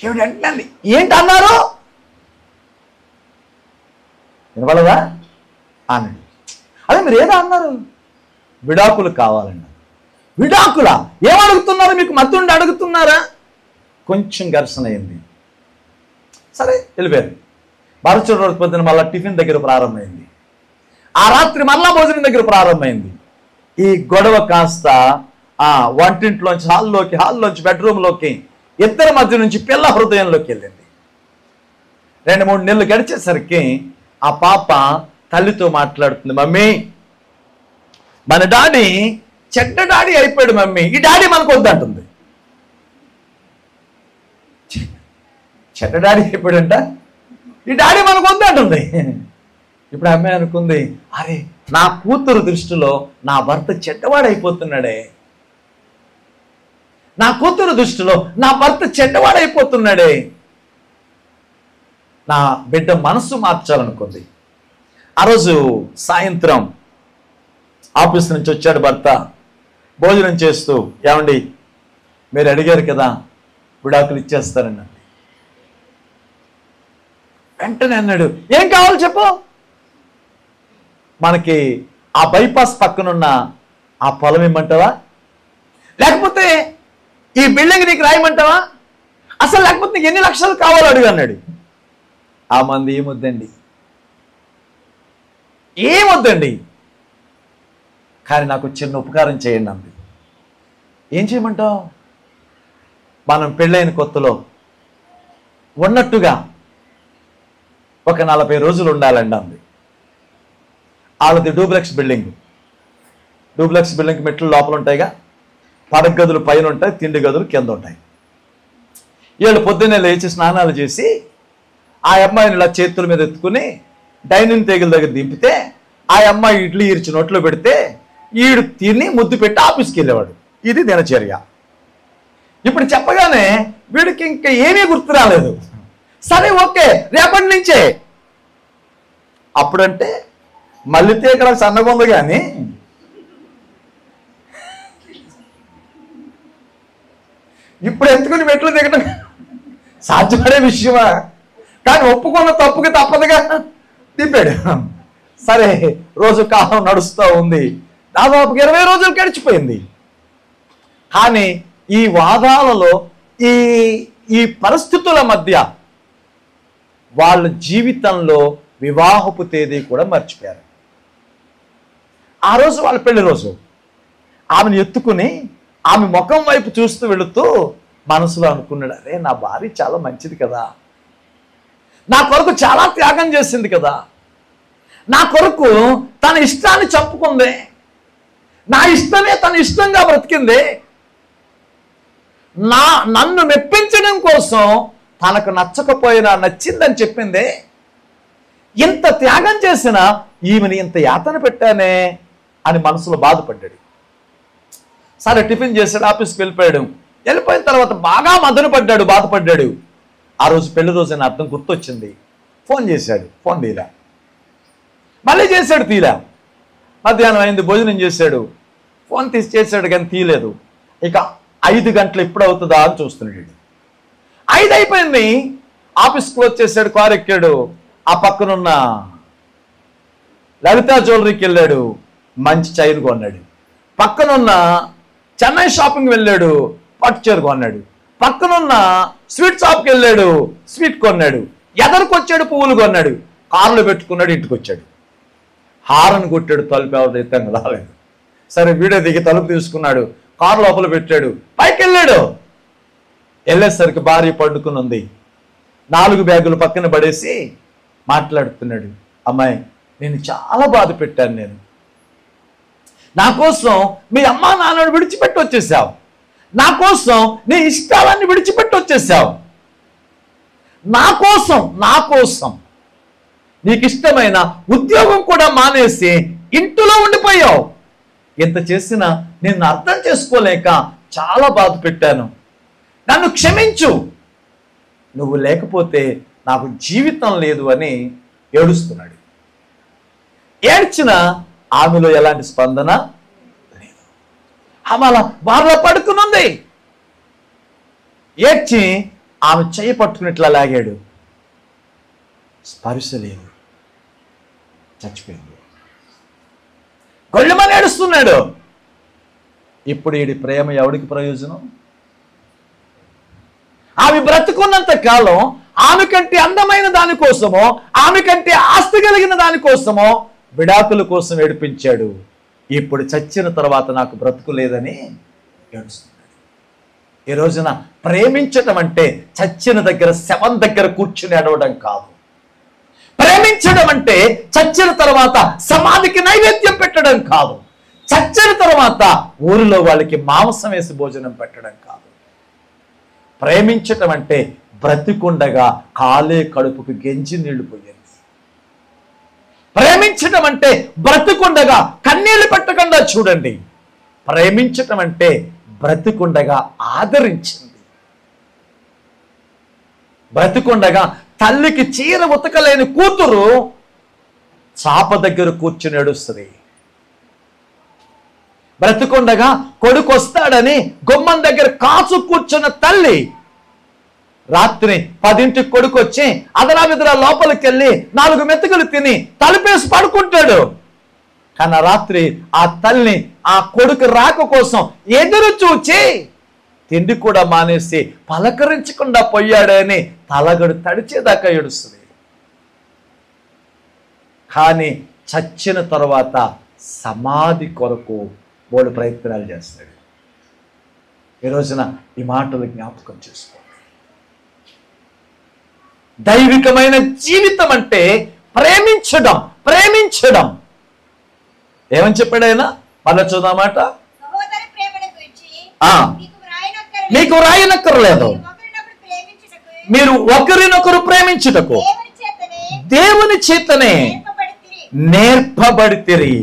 ఈవిడ వెంటనే ఏంటి అన్నారు? వినపడదా అన్నాడు. అదే మీరు ఏదో అన్నారు, విడాకులు కావాలన్నారు. విడాకులా? ఏమడుగుతున్నారు? మీకు మతుండి అడుగుతున్నారా? కొంచెం ఘర్షణ అయింది. సరే వెళ్ళిపోయారు. మరుసటి రోజు పొద్దున మళ్ళీ టిఫిన్ దగ్గర ప్రారంభమైంది. ఆ రాత్రి మళ్ళా భోజనం దగ్గర ప్రారంభమైంది. ఈ గొడవ కాస్త వంటింట్లోంచి హాల్లోంచి బెడ్రూమ్లోకి, ఇద్దరి మధ్య నుంచి పిల్ల హృదయంలోకి వెళ్ళింది. 2-3 నెలలు గడిచేసరికి ఆ పాప తల్లితో మాట్లాడుతుంది. మమ్మీ, మన డాడీ చెడ్డ డాడీ అయిపోయాడు మమ్మీ, ఈ డాడీ మనకు వద్దంటుంది. చెడ్డ డాడీ అయిపోయాడంట, ఈ డాడీ మనకు వద్దంటుంది. ఇప్పుడు అమ్మాయి అనుకుంది, అరే నా కూతురు దృష్టిలో నా భర్త చెడ్డవాడైపోతున్నాడే, నా కూతురు దృష్టిలో నా భర్త చెడ్డవాడైపోతున్నాడే, నా బిడ్డ మనసు మార్చాలనుకుంది. ఆ రోజు సాయంత్రం ఆఫీస్ నుంచి వచ్చాడు భర్త. భోజనం చేస్తూ, ఏమండి మీరు అడిగారు కదా విడాకులు ఇచ్చేస్తారని. వెంటనే అన్నాడు, ఏం కావాలి చెప్పు. మనకి ఆ బైపాస్ పక్కనున్న ఆ పొలం ఇమ్మంటావా, లేకపోతే ఈ బిల్డింగ్ నీకు రాయమంటావా, అసలు లేకపోతే నీకు ఎన్ని లక్షలు కావాలో అడుగు అన్నాడు. ఆ మంది ఏమొద్దండి, కానీ నాకు చిన్న ఉపకారం చేయండి అంది. ఏం చేయమంటావు? మనం పెళ్ళైన కొత్తలో ఉన్నట్టుగా ఒక 40 రోజులు ఉండాలండి అంది. వాళ్ళది డూప్లెక్స్ బిల్డింగ్ మెట్లు లోపల ఉంటాయిగా, పడక గదులు పైన ఉంటాయి, తిండి గదులు కింద ఉంటాయి. వీళ్ళు పొద్దున్నే లేచి స్నానాలు చేసి ఆ అమ్మాయిని ఇలా చేతుల మీద ఎత్తుకుని డైనింగ్ టేబుల్ దగ్గర దింపితే ఆ అమ్మాయి ఇడ్లీ ఇరిచి నోట్లో పెడితే ఈడు తిని ముద్దు పెట్టి ఆఫీస్కి వెళ్ళేవాడు. ఇది దినచర్య. ఇప్పుడు చెప్పగానే వీడికి ఇంకా ఏమీ గుర్తు రాలేదు. సరే ఓకే రేపటి నుంచే. అప్పుడంటే మళ్ళీ తీగల సన్నగా ఉంది, కానీ ఇప్పుడు ఎందుకుని మెట్లు దిగడం సాధ్యపడే విషయమా? కానీ ఒప్పుకున్న తప్పుకి తప్పదుగా దింపాడు. సరే రోజు కాలం నడుస్తూ ఉంది. దాదాపు 20 రోజులు గడిచిపోయింది. కానీ ఈ వాదాలలో ఈ పరిస్థితుల మధ్య వాళ్ళ జీవితంలో వివాహపు తేదీ కూడా మర్చిపోయారు. ఆ రోజు వాళ్ళ పెళ్లి రోజు. ఆమెను ఎత్తుకుని ఆమె ముఖం వైపు చూస్తూ వెళుతూ మనసులో అనుకున్నాడు, అరే నా భార్య చాలా మంచిది కదా, నా కొరకు చాలా త్యాగం చేసింది కదా, నా కొరకు తన ఇష్టాన్ని చంపుకుంది, నా ఇష్టమే తన ఇష్టంగా బ్రతికింది, నన్ను మెప్పించడం కోసం తనకు నచ్చకపోయినా నచ్చిందని చెప్పింది, ఇంత త్యాగం చేసినా ఈమెను ఇంత యాతన పెట్టానే అని మనసులో బాధపడ్డాడు. సరే టిఫిన్ చేశాడు, ఆఫీస్కి వెళ్ళిపోయాడు. వెళ్ళిపోయిన తర్వాత బాగా మదన పడ్డాడు, బాధపడ్డాడు. ఆ రోజు పెళ్లి రోజు అని అర్థం గుర్తొచ్చింది. ఫోన్ చేశాడు, ఫోన్ తీలా. మళ్ళీ చేశాడు, తీలా. మధ్యాహ్నం అయింది, భోజనం చేశాడు, ఫోన్ తీసి చేశాడు కానీ తీయలేదు. ఇక 5 గంటలు ఎప్పుడు అవుతుందా అని చూస్తున్నాడు. 5 అయిపోయింది. ఆఫీస్ క్లోజ్ చేశాడు, కారు ఎక్కాడు. ఆ పక్కనున్న లలితా జ్యువెలరీకి వెళ్ళాడు, మంచి చైన్ కొన్నాడు. పక్కనున్న చెన్నై షాపింగ్ వెళ్ళాడు, పట్టు చీర కొన్నాడు. పక్కనున్న స్వీట్ షాప్కి వెళ్ళాడు, స్వీట్ కొన్నాడు. ఎదరికొచ్చాడు, పువ్వులు కొన్నాడు. కారులో పెట్టుకున్నాడు, ఇంటికి వచ్చాడు. హారన్ కొట్టాడు, తలుపు ఎవరు ఎత్తంగా రాలేదు. సరే వీడియో దిగి తలుపు తీసుకున్నాడు, కారు లోపల పెట్టాడు, పైకి వెళ్ళాడు. వెళ్ళేసరికి భార్య పడుకుని ఉంది. 4 బ్యాగులు పక్కన పడేసి మాట్లాడుతున్నాడు, అమ్మాయి నేను చాలా బాధ పెట్టాను, నా కోసం మీ అమ్మా నాన్నను విడిచిపెట్టి వచ్చేసావు, నా కోసం నీ ఇష్టాలన్నీ విడిచిపెట్టి వచ్చేసావు, నా కోసం నీకు ఇష్టమైన ఉద్యోగం కూడా మానేసి ఇంటిలో ఉండిపోయావు. ఇంత చేసినా నిన్ను అర్థం చేసుకోలేక చాలా బాధ పెట్టాను, నన్ను క్షమించు, నువ్వు లేకపోతే నాకు జీవితం లేదు అని ఏడుస్తున్నాడు. ఏడ్చిన ఆమెలో ఎలాంటి స్పందన లేదు. ఆమె అలా బార్లో పడుకునుంది. ఏడ్చి ఆమె చేయి పట్టుకుని ఇట్లా లాగాడు, స్పర్శ లేదు, చచ్చిపోయింది. గొళ్ళమని ఏడుస్తున్నాడు. ఇప్పుడు వీడి ప్రేమ ఎవడికి ప్రయోజనం? ఆమె బ్రతుకున్నంత కాలం ఆమె కంటే అందమైన దానికోసమో, ఆమె కంటే ఆస్తి కలిగిన దానికోసమో విడాకుల కోసం ఏడిపించాడు. ఇప్పుడు చచ్చిన తర్వాత నాకు బ్రతుకు లేదని ఏడుస్తున్నాడు. ఈ రోజున ప్రేమించటం అంటే చచ్చిన దగ్గర, శవం దగ్గర కూర్చుని ఏడవడం కాదు. ప్రేమించడం అంటే చచ్చిన తర్వాత సమాధికి నైవేద్యం పెట్టడం కాదు. చచ్చిన తర్వాత ఊరిలో వాళ్ళకి మాంసం వేసి భోజనం పెట్టడం కాదు. ప్రేమించటం అంటే బ్రతికుండగా కాలే కడుపుకు గెంజి నీళ్లు పోయింది. ప్రేమించటం అంటే బ్రతికుండగా కన్నీళ్లు పెట్టకుండా చూడండి. ప్రేమించటం అంటే బ్రతికుండగా ఆదరించింది. బ్రతికుండగా తల్లికి చీర ఉతకలేని కూతురు చాప దగ్గర కూర్చుని ఏడుస్తుంది. బ్రతికుండగా కొడుకు వస్తాడని గుమ్మం దగ్గర కాచు కూర్చున్న తల్లి రాత్రి 10ంటికి కొడుకు వచ్చి అదరాబెదరా లోపలికి వెళ్ళి 4 మెతుకులు తిని తలుపేసి పడుకుంటాడు. కానీ రాత్రి ఆ తల్లి ఆ కొడుకు రాక కోసం ఎదురు చూచి తిండి కూడా మానేసి పలకరించకుండా పోయాడని తలగడు తడిచేదాకా ఏడుస్తుంది. కానీ చచ్చిన తర్వాత సమాధి కొరకు 3 ప్రయత్నాలు చేస్తాడు. ఈ రోజున ఈ మాటలు జ్ఞాపకం చేసుకోండి. దైవికమైన జీవితం అంటే ప్రేమించడం. ప్రేమించడం ఏమని చెప్పాడు ఆయన? మళ్ళీ చూద్దామాట. మీకు రాయనక్కర్లేదు, మీరు ఒకరినొకరు ప్రేమించుటకు దేవుని చేతనే నేర్పబడితిరి.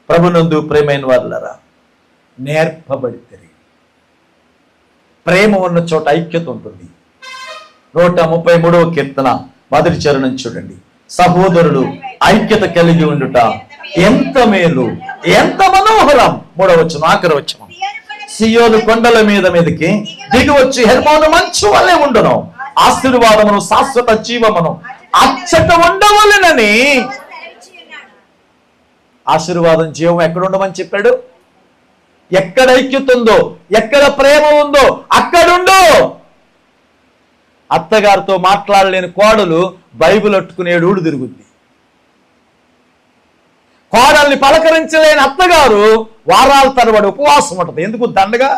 ప్రభునందు ప్రేమైన వారులారా, నేర్పబడితిరి. ప్రేమ ఉన్న చోట ఐక్యత ఉంటుంది. 133వ కీర్తన 1వ చరణం చూడండి. సహోదరులు ఐక్యత కలిగి ఉండుట ఎంత మేలు, ఎంత మనోహరం. 3వ వచనం, ఆఖరి వచనం. సియోను కొండల మీదకి దిగి వచ్చి హెర్మోను మంచు వలె ఉండును, ఆశీర్వాదమును శాశ్వత జీవమును అచ్చట ఉండవలెనని. ఆశీర్వాదం, జీవం ఎక్కడ ఉండమని చెప్పాడు? ఎక్కడ ఐక్యత ఉందో, ఎక్కడ ప్రేమ ఉందో అక్కడుండు. అత్తగారితో మాట్లాడలేని కోడలు బైబిల్ అట్టుకుని ఊడు తిరుగుద్ది. కోడల్ని పలకరించలేని అత్తగారు వారాల తరబడి ఉపవాసం ఉంటుంది. ఎందుకు దండగా?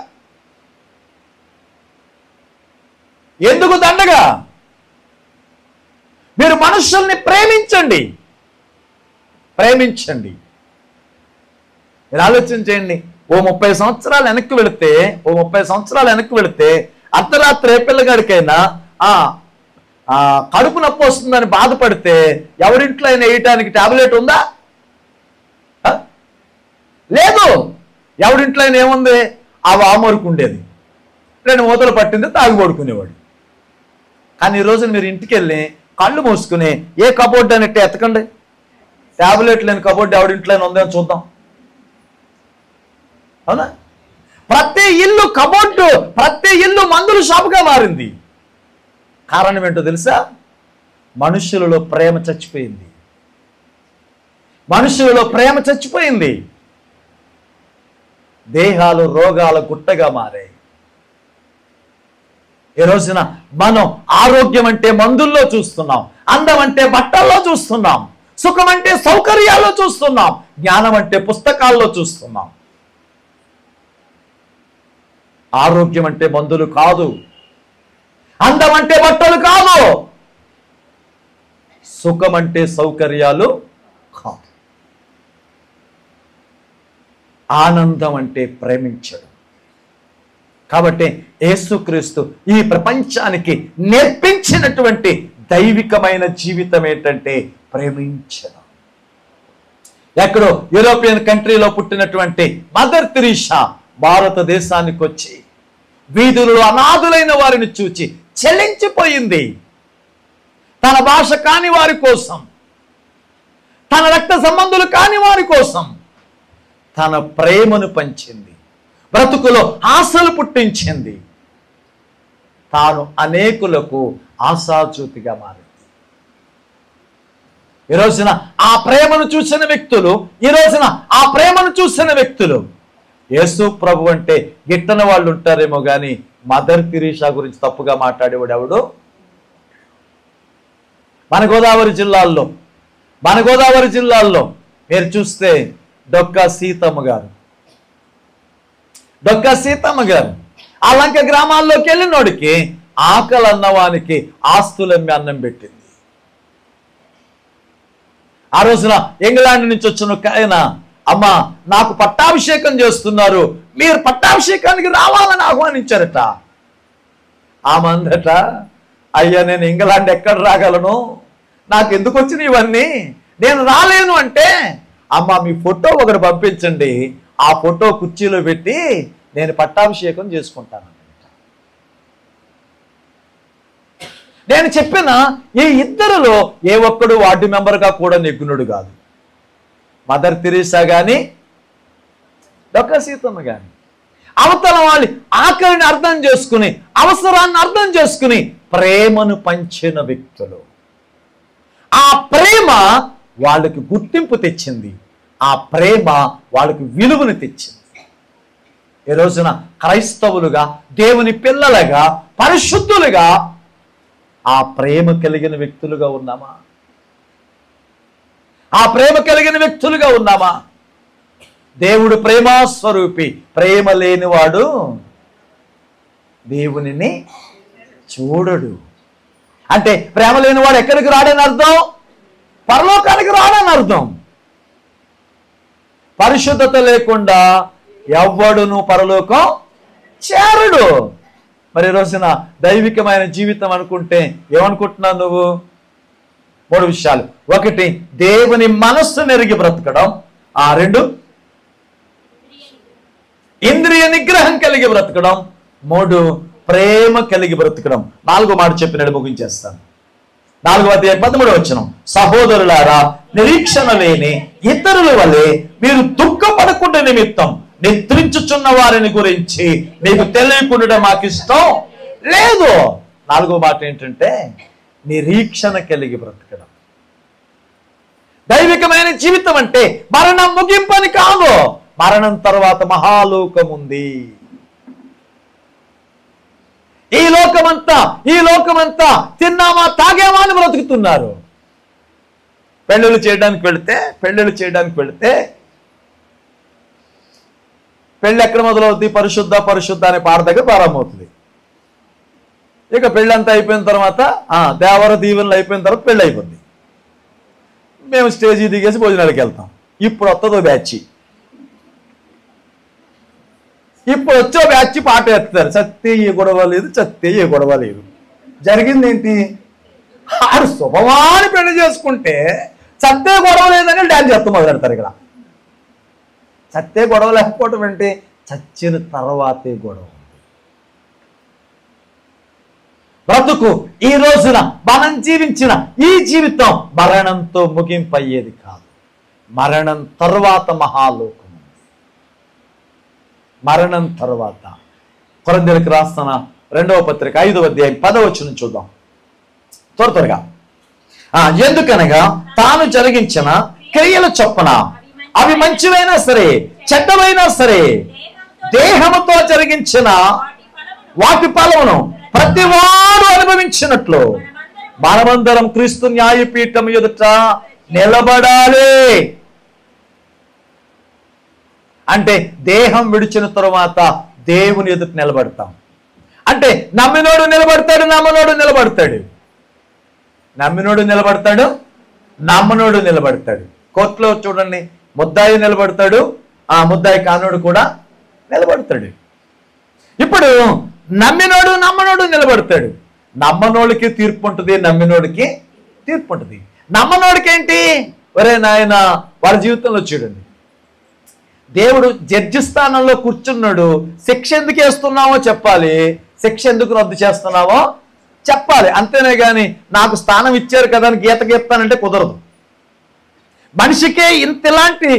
ఎందుకు దండగా? మీరు మనుషుల్ని ప్రేమించండి, ప్రేమించండి. మీరు ఆలోచన చేయండి. ఓ 30 సంవత్సరాలు వెనక్కి వెళితే అర్ధరాత్రి ఏ పిల్లగాడికైనా కడుపు నొప్పి వస్తుందని బాధపడితే ఎవరింట్లో అయినా వేయటానికి టాబ్లెట్ ఉందా? లేదు. ఎవరింట్లో అయినా ఏముంది? ఆ వామరుకు ఉండేది, 2 మూతలు పట్టింది, తాగి పడుకునేవాడు. కానీ ఈరోజు మీరు ఇంటికి వెళ్ళి కళ్ళు మూసుకుని ఏ కబోర్డ్ అని ఎత్తకండి, టాబ్లెట్ లేని కబోర్డ్ ఎవరింట్లో ఉందని చూద్దాం. అవునా? ప్రతి ఇల్లు కబోర్డు, ప్రతి ఇల్లు మందుల షాపుగా మారింది. కారణం ఏంటో తెలుసా? మనుషులలో ప్రేమ చచ్చిపోయింది. మనుషులలో ప్రేమ చచ్చిపోయింది. దేహాలు రోగాల గుట్టగా మారాయి. ఈ రోజున మనం ఆరోగ్యం అంటే మందుల్లో చూస్తున్నాం, అందం అంటే బట్టల్లో చూస్తున్నాం, సుఖం అంటే సౌకర్యాల్లో చూస్తున్నాం, జ్ఞానం అంటే పుస్తకాల్లో చూస్తున్నాం. ఆరోగ్యం అంటే మందులు కాదు, అందం అంటే బట్టలు కాదు, సుఖం అంటే సౌకర్యాలు కాదు. ఆనందం అంటే ప్రేమించడం. కాబట్టి యేసుక్రీస్తు ఈ ప్రపంచానికి నేర్పించినటువంటి దైవికమైన జీవితం ఏంటంటే ప్రేమించడం. ఎక్కడో యూరోపియన్ కంట్రీలో పుట్టినటువంటి మదర్ తెరీసా భారతదేశానికి వచ్చి వీధులలో అనాథులైన వారిని చూచి చెల్లించిపోయింది. తన భాష కాని వారి కోసం, తన రక్త సంబంధులు కాని వారి కోసం తన ప్రేమను పంచింది, బ్రతుకులో ఆశలు పుట్టించింది. తాను అనేకులకు ఆశాజ్యోతిగా మారింది. ఈ రోజున ఆ ప్రేమను చూసిన వ్యక్తులు, ఈ రోజున ఆ ప్రేమను చూసిన వ్యక్తులు, యేసు ప్రభు అంటే గిట్టని వాళ్ళు ఉంటారేమో కానీ మదర్ తెరీసా గురించి తప్పుగా మాట్లాడేవాడు ఎవడు? మన గోదావరి జిల్లాల్లో మీరు చూస్తే డొక్కా సీతమ్మ గారు ఆ లంక గ్రామాల్లోకి వెళ్ళినోడికి ఆకలి అన్నవానికి ఆస్తులమ్మి అన్నం పెట్టింది. ఆ రోజున ఇంగ్లాండ్ నుంచి వచ్చిన ఆయన, అమ్మ నాకు పట్టాభిషేకం చేస్తున్నారు, మీరు పట్టాభిషేకానికి రావాలని ఆహ్వానించారట. ఆమె అందట, అయ్యా నేను ఇంగ్లాండ్ ఎక్కడ రాగలను, నాకు ఎందుకు వచ్చిన ఇవన్నీ, నేను రాలేను అంటే, అమ్మ మీ ఫోటో ఒకటి పంపించండి, ఆ ఫోటో కుర్చీలో పెట్టి నేను పట్టాభిషేకం చేసుకుంటాను. నేను చెప్పిన ఈ ఇద్దరిలో ఏ ఒక్కడు వార్డు మెంబర్గా కూడా నెగ్గునుడు కాదు. మదర్ తెరీసా కానీ డొక్కా సీతమ్మ కానీ అవతల వాళ్ళ ఆకలిని అర్థం చేసుకుని, అవసరాన్ని అర్థం చేసుకుని ప్రేమను పంచిన వ్యక్తులు. ఆ ప్రేమ వాళ్ళకి గుర్తింపు తెచ్చింది, ఆ ప్రేమ వాళ్ళకి విలువను తెచ్చింది. ఈ రోజున క్రైస్తవులుగా, దేవుని పిల్లలుగా, పరిశుద్ధులుగా ఆ ప్రేమ కలిగిన వ్యక్తులుగా ఉన్నామా? ఆ ప్రేమ కలిగిన వ్యక్తులుగా ఉన్నామా? దేవుడు ప్రేమాస్వరూపి, ప్రేమ లేనివాడు దేవునిని చూడడు. అంటే ప్రేమ లేనివాడు ఎక్కడికి రాడని అర్థం? పరలోకానికి రాడని అర్థం. పరిశుద్ధత లేకుండా ఎవ్వడును పరలోకం చేరడు. మరి ఈ రోజున దైవికమైన జీవితం అనుకుంటే ఏమనుకుంటున్నావు నువ్వు? 3 విషయాలు. 1, దేవుని మనస్సును ఎరిగి బ్రతకడం. 2, ఇంద్రియ నిగ్రహం కలిగి బ్రతకడం. 3, ప్రేమ కలిగి బ్రతకడం. 4వ మాట చెప్పినట్టు ముగించేస్తాను. 4వ అధ్యాయం 13వ వచనం, సహోదరులారా నిరీక్షణ లేని ఇతరుల వలె మీరు దుఃఖపడకుండా నిమిత్తం నిద్రించుచున్న వారిని గురించి మీకు తెలియకుండా మాకు ఇష్టం లేదు. 4వ మాట ఏంటంటే నిరీక్షణ కలిగి బ్రతకడం. దైవికమైన జీవితం అంటే మరణం ముగింపని కాదు, మరణం తర్వాత మహాలోకం ఉంది. ఈ లోకమంతా తిన్నామా తాగామా అని బ్రతుకుతున్నారు. పెళ్ళిళ్ళు చేయడానికి వెళితే పెళ్ళి ఎక్కడ మొదలవుతుంది? పరిశుద్ధ అనే పాట దగ్గర ప్రారంభమవుతుంది. ఇక పెళ్ళంతా అయిపోయిన తర్వాత దేవర దీవెనలు అయిపోయిన తర్వాత పెళ్ళి అయిపోద్ది. మేము స్టేజీ దిగేసి భోజనాలకు వెళ్తాం. ఇప్పుడు వస్తుందో బ్యాచ్, ఇప్పుడు వచ్చే బ్యాచ్ పాట ఎత్తుతారు, చత్తే ఏ గొడవ లేదు. జరిగింది ఏంటి? ఆడు శుభమాని పెళ్లి చేసుకుంటే చత్తే గొడవ లేదని డాన్స్ చేస్తూ మొదలెడతారు. ఇక్కడ చత్తే గొడవ లేకపోవడం అంటే చచ్చిన తర్వాతే గొడవ. బ్రతుకు ఈ రోజున మనం జీవించిన ఈ జీవితం మరణంతో ముగింపు అయ్యేది కాదు. మరణం తర్వాత మహాలోకం. మరణం తర్వాత కొరింథీయులకు రాసిన 2వ పత్రిక 5వ అధ్యాయం 10వ వచనం చూద్దాం త్వరగా. ఎందుకనగా తాను జరిగించిన క్రియల చొప్పున అవి మంచివైనా సరే చెడ్డవైనా సరే దేహముతో జరిగించిన వాటి ఫలమును ప్రతివాడు అనుభవించినట్లు మనమందరం క్రీస్తు న్యాయపీఠం ఎదుట నిలబడాలి. అంటే దేహం విడిచిన తరువాత దేవుని ఎదుట నిలబడతాం. అంటే నమ్మినోడు నిలబడతాడు, నమ్మనోడు నిలబడతాడు. కోర్టులో చూడండి, ముద్దాయి నిలబడతాడు, ముద్దాయి కానోడు కూడా నిలబడతాడు. ఇప్పుడు నమ్మనోడు నిలబడతాడు. నమ్మనోడికి తీర్పు ఉంటుంది, నమ్మినోడికి తీర్పు ఉంటుంది. నమ్మనోడికి ఏంటి? ఒరే నాయన, వాళ్ళ జీవితంలో చూడండి, దేవుడు జడ్జి స్థానంలో కూర్చున్నాడు. శిక్ష ఎందుకు వేస్తున్నావో చెప్పాలి, శిక్ష ఎందుకు రద్దు చేస్తున్నావో చెప్పాలి. అంతేనే కానీ నాకు స్థానం ఇచ్చారు కదా అని గీత గీస్తానంటే కుదరదు. మనిషికే ఇలాంటి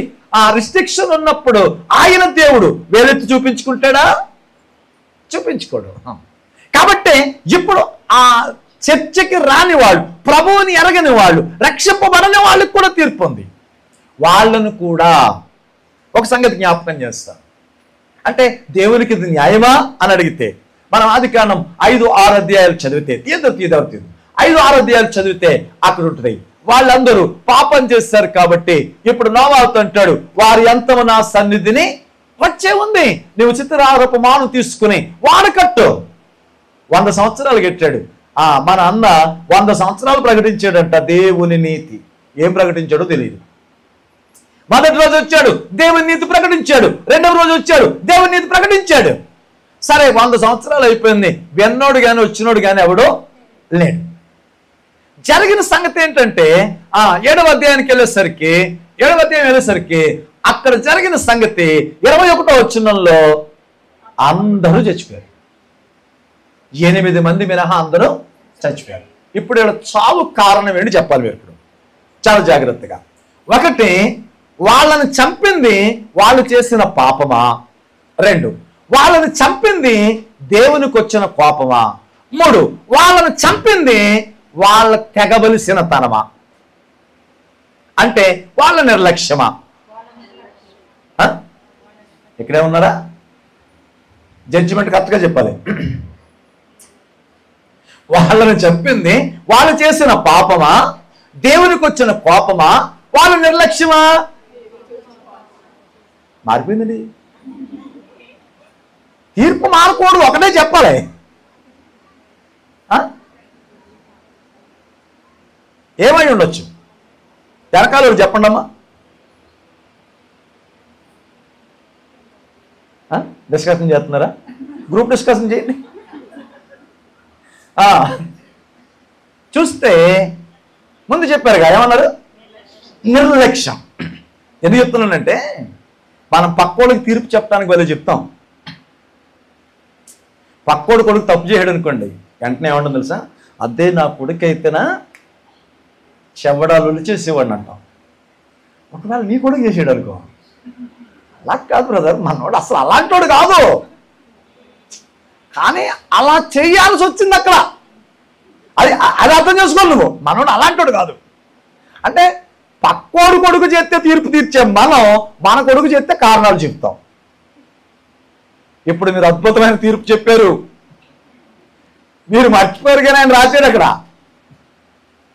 రిస్ట్రిక్షన్ ఉన్నప్పుడు ఆయన దేవుడు వేలెత్తి చూపించుకుంటాడా? చూపించుకోడు. కాబట్టి ఇప్పుడు ఆ చర్చకి రాని వాళ్ళు, ప్రభువుని ఎరగని వాళ్ళు, రక్షింపబడని వాళ్ళకి కూడా తీర్పు ఉంది. వాళ్ళను కూడా ఒక సంగతి జ్ఞాపకం చేస్తాం. అంటే దేవునికి ఇది న్యాయమా అని అడిగితే మనం ఆదికాండం 5-6 అధ్యాయాలు చదివితే, తీయదు 5-6 అధ్యాయాలు చదివితే అక్కడ ఉంటుంది, వాళ్ళందరూ పాపం చేస్తారు కాబట్టి ఇప్పుడు నోవాహుతో అంటాడు, వారి అంతము నా సన్నిధిని వచ్చే ఉంది, నువ్వు చిత్రారూప మాను తీసుకుని వాడకట్టు. 100 సంవత్సరాలు కట్టాడు. మన అన్న 100 సంవత్సరాలు ప్రకటించాడంట దేవుని నీతి. ఏం ప్రకటించాడో తెలియదు. మొదటి రోజు వచ్చాడు, దేవుని నీతి ప్రకటించాడు. రెండవ రోజు వచ్చాడు, దేవుని నీతి ప్రకటించాడు. సరే 100 సంవత్సరాలు అయిపోయింది, వెన్నోడు కానీ వచ్చినోడు కానీ ఎవడో లేడు. జరిగిన సంగతి ఏంటంటే 7వ అధ్యాయానికి వెళ్ళేసరికి 7వ అధ్యాయం వెళ్ళేసరికి అక్కడ జరిగిన సంగతి 21వ వచనంలో అందరూ చచ్చిపోయారు. 8 మంది మినహా అందరూ చచ్చిపోయారు. ఇప్పుడు వీళ్ళ చావు కారణం ఏంటి చెప్పాలి మీరు ఇప్పుడు చాలా జాగ్రత్తగా. ఒకటి, వాళ్ళని చంపింది వాళ్ళు చేసిన పాపమా? 2, వాళ్ళని చంపింది దేవునికి వచ్చిన కోపమా? 3, వాళ్ళని చంపింది వాళ్ళ తెగబలిసిన తనమా? అంటే వాళ్ళ నిర్లక్ష్యమా? ఇక్కడే ఉన్నారా? జడ్జిమెంట్ కరెక్ట్గా చెప్పాలి. వాళ్ళని చంపింది వాళ్ళు చేసిన పాపమా, దేవునికి వచ్చిన కోపమా, వాళ్ళ నిర్లక్ష్యమా? మారిపోయిందండి. తీర్పు మారకూడదు, ఒకటే చెప్పాలి. ఏమై ఉండొచ్చు? వెనకాల చెప్పండి అమ్మా. డిస్కషన్ చేస్తున్నారా? గ్రూప్ డిస్కషన్ చేయండి. చూస్తే ముందు చెప్పారుగా, ఏమన్నారు? నిర్లక్ష్యం. ఎందుకు చెప్తున్నానంటే మనం పక్కోడికి తీర్పు చెప్పడానికి వెళ్ళి చెప్తాం. పక్కోడు కొడుకు తప్పు చేయడు అనుకోండి, వెంటనే ఏమంటుంది తెలుసా? అదే నా కొడుకు అయితేనా చెవ్వడాలు చేసేవాడిని అంటాం. ఒకవేళ నీ కొడుకు చేసాడు అనుకో, అలా కాదు బ్రదర్, మనోడు అసలు అలాంటోడు కాదు, కానీ అలా చేయాల్సి వచ్చింది అక్కడ. అది అర్థం చేసుకోవాలి నువ్వు. మనోడు అలాంటోడు కాదు అంటే పక్కోడు కొడుకు చేస్తే తీర్పు తీర్చే మనం మన కొడుకు చేస్తే కారణాలు చెప్తాం. ఇప్పుడు మీరు అద్భుతమైన తీర్పు చెప్పారు, మీరు మర్చిపోయారు కానీ ఆయన రాశాడు అక్కడ.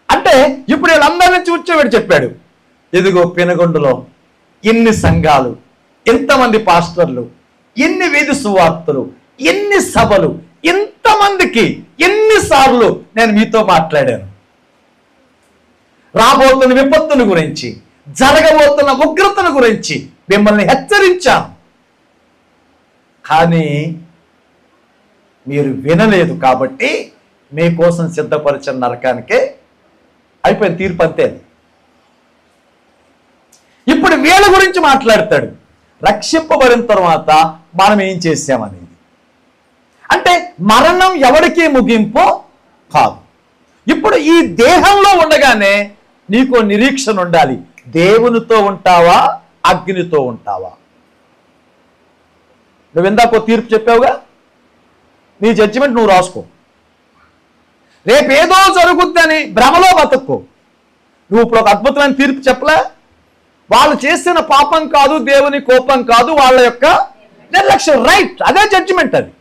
అంటే ఇప్పుడు వీళ్ళందరినీ కూర్చోబెట్టి చెప్పాడు, ఇదిగో పెనుగొండలో ఎన్ని సంఘాలు, ఎంతమంది పాస్టర్లు, ఎన్ని వీధి సువార్తలు, ఎన్ని సభలు, ఇంతమందికి ఎన్నిసార్లు నేను మీతో మాట్లాడాను. రాబోతున్న విపత్తుల గురించి, జరగబోతున్న ఉగ్రతల గురించి మిమ్మల్ని హెచ్చరించాను, కానీ మీరు వినలేదు. కాబట్టి మీకోసం సిద్ధపరిచిన నరకానికే అయిపోయిన తీర్పు అంతే. ఇప్పుడు వీళ్ళ గురించి మాట్లాడతాడు, రక్షింపబడిన తర్వాత మనం ఏం చేశామనేది. అంటే మరణం ఎవరికీ ముగింపు కాదు. ఇప్పుడు ఈ దేహంలో ఉండగానే నీకు నిరీక్షణ ఉండాలి. దేవునితో ఉంటావా, అగ్నితో ఉంటావా? నువ్వు ఇందాకో తీర్పు చెప్పావుగా, నీ జడ్జిమెంట్ నువ్వు రాసుకో. రేపేదో జరుగుద్దని భ్రమలో బతుక్కో. నువ్వు ఇప్పుడు ఒక అద్భుతమైన తీర్పు చెప్పలే, వాళ్ళు చేసిన పాపం కాదు, దేవుని కోపం కాదు, వాళ్ళ యొక్క నిర్లక్ష్యం. రైట్, అదే జడ్జిమెంట్. అది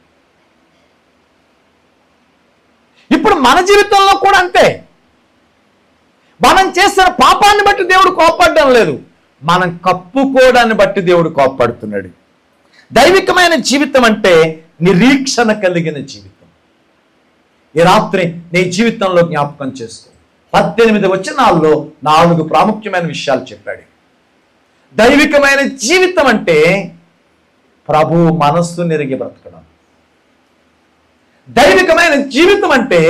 ఇప్పుడు మన జీవితంలో కూడా అంతే. మనం చేసిన పాపాన్ని బట్టి దేవుడు కోపపడడం లేదు, మనం కప్పుకోవడాన్ని బట్టి దేవుడు కోపపడుతున్నాడు. దైవికమైన జీవితం అంటే నిరీక్షణ కలిగిన జీవితం. ఈ రాత్రి నీ జీవితంలో జ్ఞాపకం చేసుకో. 18 వచనాల్లో 4 ప్రాముఖ్యమైన విషయాలు చెప్పాడు. దైవికమైన జీవితం అంటే ప్రభు మనస్సు నెరిగి బ్రతకడం. దైవికమైన జీవితం అంటే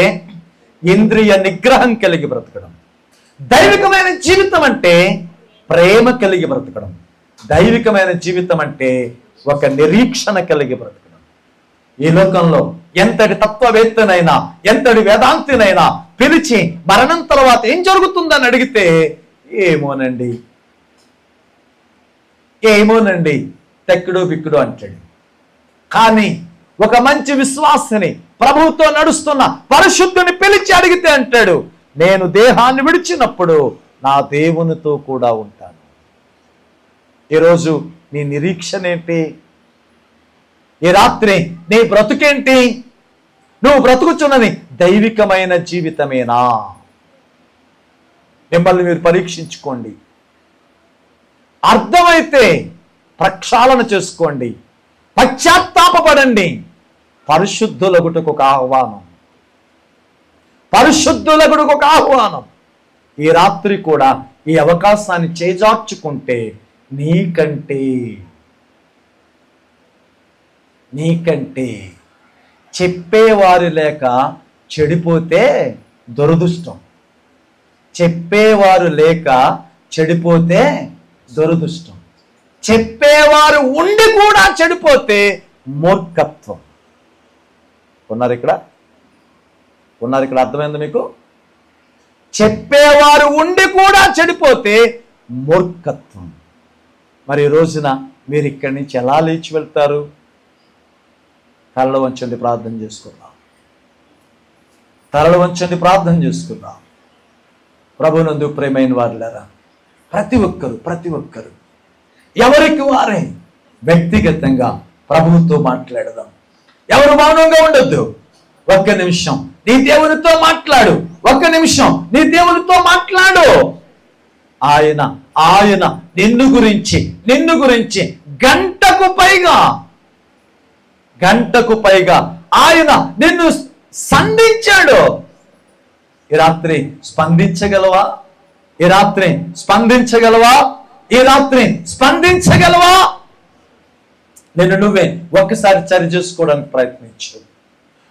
ఇంద్రియ నిగ్రహం కలిగి బ్రతకడం. దైవికమైన జీవితం అంటే ప్రేమ కలిగి బ్రతకడం. దైవికమైన జీవితం అంటే ఒక నిరీక్షణ కలిగి బ్రతకడం. ఈ లోకంలో ఎంతటి తత్వవేత్తనైనా, ఎంతటి వేదాంతినైనా పిలిచి మరణం తర్వాత ఏం జరుగుతుందని అడిగితే ఏమోనండి తెక్కుడు బిక్కుడు అంటాడు. కానీ ఒక మంచి విశ్వాసిని, ప్రభువుతో నడుస్తున్న పరిశుద్ధుని పిలిచి అడిగితే అంటాడు, నేను దేహాన్ని విడిచినప్పుడు నా దేవునితో కూడా ఉంటాను. ఈరోజు నీ నిరీక్షణ ఏంటి? ఈ రాత్రి నీ బ్రతుకేంటి? నువ్వు బ్రతుకుచున్నది దైవికమైన జీవితమేనా? మిమ్మల్ని మీరు పరీక్షించుకోండి. అర్థమైతే ప్రక్షాళన చేసుకోండి, పశ్చాత్తాపపడండి. పరిశుద్ధులగుటకు ఒక ఆహ్వానం, పరిశుద్ధులగుటకు ఒక ఆహ్వానం. ఈ రాత్రి కూడా ఈ అవకాశాన్ని చేజార్చుకుంటే నీకంటే చెప్పేవారు లేక చెడిపోతే దురదృష్టం. చెప్పేవారు లేక చెడిపోతే దురదృష్టం. చెప్పేవారు ఉండి కూడా చెడిపోతే మూర్ఖత్వం. ఉన్నారు ఇక్కడ అర్థమైంది మీకు? చెప్పేవారు ఉండి కూడా చెడిపోతే మూర్ఖత్వం. మరి ఈ రోజున మీరు ఇక్కడి నుంచి ఎలా లేచి వెళ్తారు? తలలు వంచండి, ప్రార్థన చేసుకుందాం. తలలు వంచండి, ప్రార్థన చేసుకుందాం. ప్రభునందు ప్రేమైన వారులారా, ప్రతి ఒక్కరు ఎవరికి వారే వ్యక్తిగతంగా ప్రభువుతో మాట్లాడదాం. ఎవరు మౌనంగా ఉండొద్దు. ఒక్క నిమిషం నీ దేవునితో మాట్లాడు. ఒక్క నిమిషం నీ దేవునితో మాట్లాడు. ఆయన నిన్ను గురించి గంటకు పైగా ఆయన నిన్ను సంధించాడు. ఈ రాత్రి స్పందించగలవా? నిన్ను నువ్వే ఒకసారి సరి చేసుకోవడానికి ప్రయత్నించు.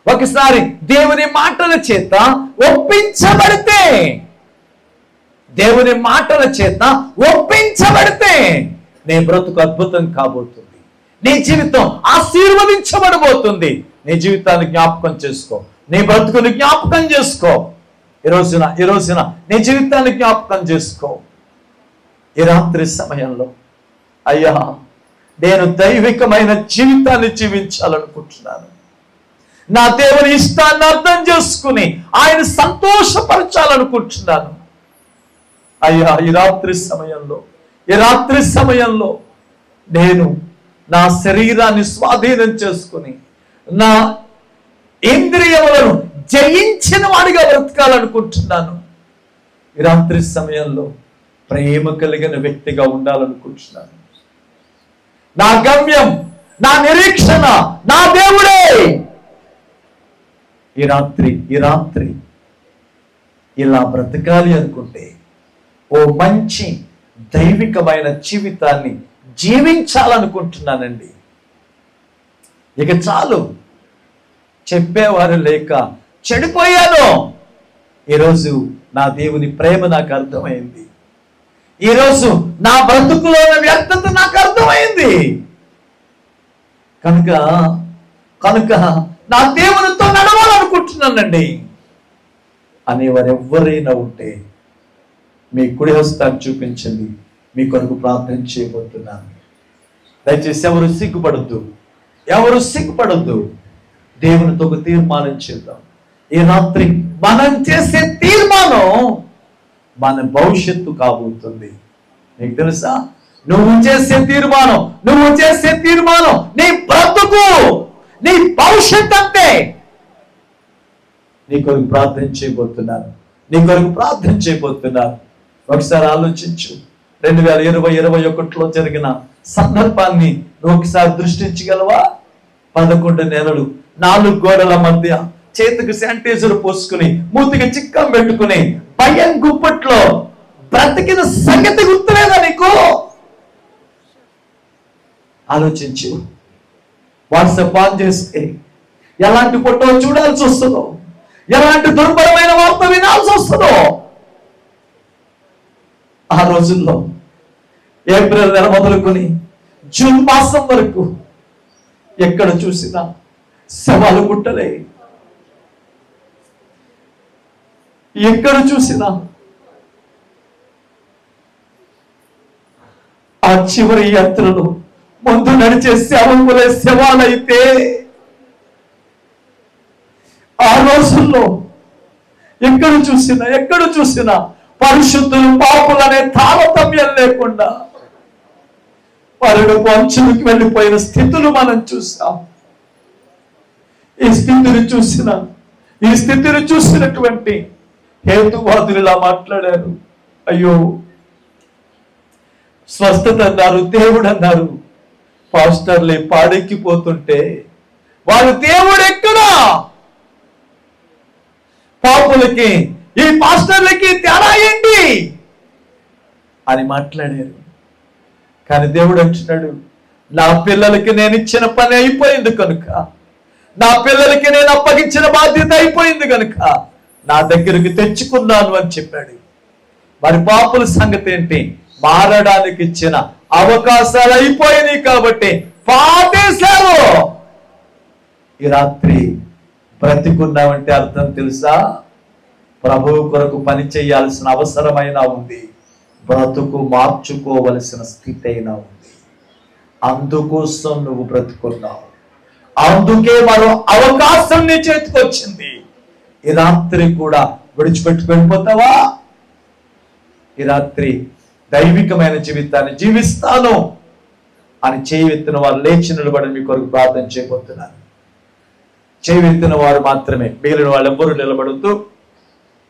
ఒకసారి దేవుని మాటల చేత ఒప్పించబడితే నీ బ్రతుకు అద్భుతం కాబోతుంది. నీ జీవితం ఆశీర్వదించబడబోతుంది. నీ జీవితాన్ని జ్ఞాపకం చేసుకో, నీ బ్రతుకుని జ్ఞాపకం చేసుకో. ఈ రోజున నీ జీవితాన్ని జ్ఞాపకం చేసుకో. ఈ రాత్రి సమయంలో, అయ్యా, నేను దైవికమైన జీవితాన్ని జీవించాలనుకుంటున్నాను. నా దేవుని ఇష్టాన్ని అర్థం చేసుకుని ఆయన సంతోషపరచాలనుకుంటున్నాను. అయ్యా, ఈ రాత్రి సమయంలో నేను నా శరీరాన్ని స్వాధీనం చేసుకుని నా ఇంద్రియములను జయించిన వాడిగా బ్రతకాలనుకుంటున్నాను. ఈ రాత్రి సమయంలో ప్రేమ కలిగిన వ్యక్తిగా ఉండాలనుకుంటున్నాను. నా గమ్యం, నా నిరీక్షణ నా దేవుడే. ఈ రాత్రి ఇలా బ్రతకాలి అనుకుంటే ఓ మంచి దైవికమైన జీవితాన్ని జీవించాలనుకుంటున్నానండి. ఇక చాలు, చెప్పేవారు లేక చెడిపోయాను. ఈరోజు నా దేవుని ప్రేమ నాకు అర్థమైంది. ఈరోజు నా బ్రతుకులో ఉన్న వ్యర్థత నాకు అర్థమైంది. కనుక నా దేవునితో నడవాలనుకుంటున్నానండి అనేవారు ఎవరైనా ఉంటే మీ కుడి హస్తాన్ని చూపించండి. మీ కొరకు ప్రార్థన చేయబోతున్నాను. దయచేసి ఎవరు సిగ్గుపడొద్దు. దేవునితో ఒక తీర్మానం చేద్దాం. ఈ రాత్రి మనం చేసే తీర్మానం మన భవిష్యత్తు కాబోతుంది. నీకు తెలుసా, నువ్వు చేసే తీర్మానం నీ బ్రతుకు, నీ భవిష్యత్ అంతే. నీ కొరకు ప్రార్థన చేయబోతున్నాను. ఒకసారి ఆలోచించు. 2020-21లో జరిగిన సందర్భాన్ని నువ్వు ఒకసారి దృష్టించగలవా? 11 నెలలు 4 గోడల మధ్య చేతికి శానిటైజర్ పోసుకుని మూతికి చిక్కం పెట్టుకుని భయం గుప్పట్లో బ్రతికిన సంగతి గుర్తులేదా నీకు? ఆలోచించు. వాట్సాప్ ఆన్ చేస్తే ఎలాంటి ఫోటో చూడాల్సి వస్తుందో, ఎలాంటి దుర్భరమైన వార్త వినాల్సి వస్తుందో. ఆ రోజుల్లో ఏప్రిల్ నెల మొదలుకొని జూన్ మాసం వరకు ఎక్కడ చూసినా శవాలు గుట్టలే. ఎక్కడ చూసినా ఆ చివరి యాత్రలో ముందు నడిచే శవాలైతే ఆ రోజుల్లో ఎక్కడ చూసినా పరిశుద్ధులు పాపులనే తారతమ్యం లేకుండా పరుడు అంచులకు వెళ్ళిపోయిన స్థితులు మనం చూసాం. ఈ స్థితిని చూసినటువంటి హేతువాదులు ఇలా మాట్లాడారు. అయ్యో, స్వస్థత అన్నారు, దేవుడు అన్నారు, పాస్టర్లే పాడెక్కిపోతుంటే వాళ్ళు దేవుడు ఎక్కడా? పాపులకి ఈ పాస్టర్లకి తేడా ఏంటి అని మాట్లాడారు. కానీ దేవుడు అంటున్నాడు, నా పిల్లలకి నేను ఇచ్చిన పని అయిపోయింది కనుక, నా పిల్లలకి నేను అప్పగించిన బాధ్యత అయిపోయింది కనుక నా దగ్గరికి తెచ్చుకున్నాను అని చెప్పాడు. మరి పాపుల సంగతి ఏంటి? మారడానికి ఇచ్చిన అవకాశాలు అయిపోయినాయి కాబట్టి పాపేశారు. ఈ రాత్రి బ్రతికున్నామంటే అర్థం తెలుసా? ప్రభువు కొరకు పని చేయాల్సిన అవసరమైనా ఉంది, బ్రతుకు మార్చుకోవలసిన స్థితి అయినా ఉంది. అందుకోసం నువ్వు బ్రతుకున్నావు, అందుకే మరో అవకాశం నీ చేతికి వచ్చింది. ఈ రాత్రి కూడా విడిచిపెట్టుకు వెళ్ళిపోతావా? ఈ రాత్రి దైవికమైన జీవితాన్ని జీవిస్తాను అని చేయవెత్తిన వారు లేచి నిలబడి మీ కొరకు ప్రార్థన చేయబోతున్నారు. చేయవెత్తిన వారు మాత్రమే, మిగిలిన వాళ్ళు ఎవ్వరూ నిలబడుతూ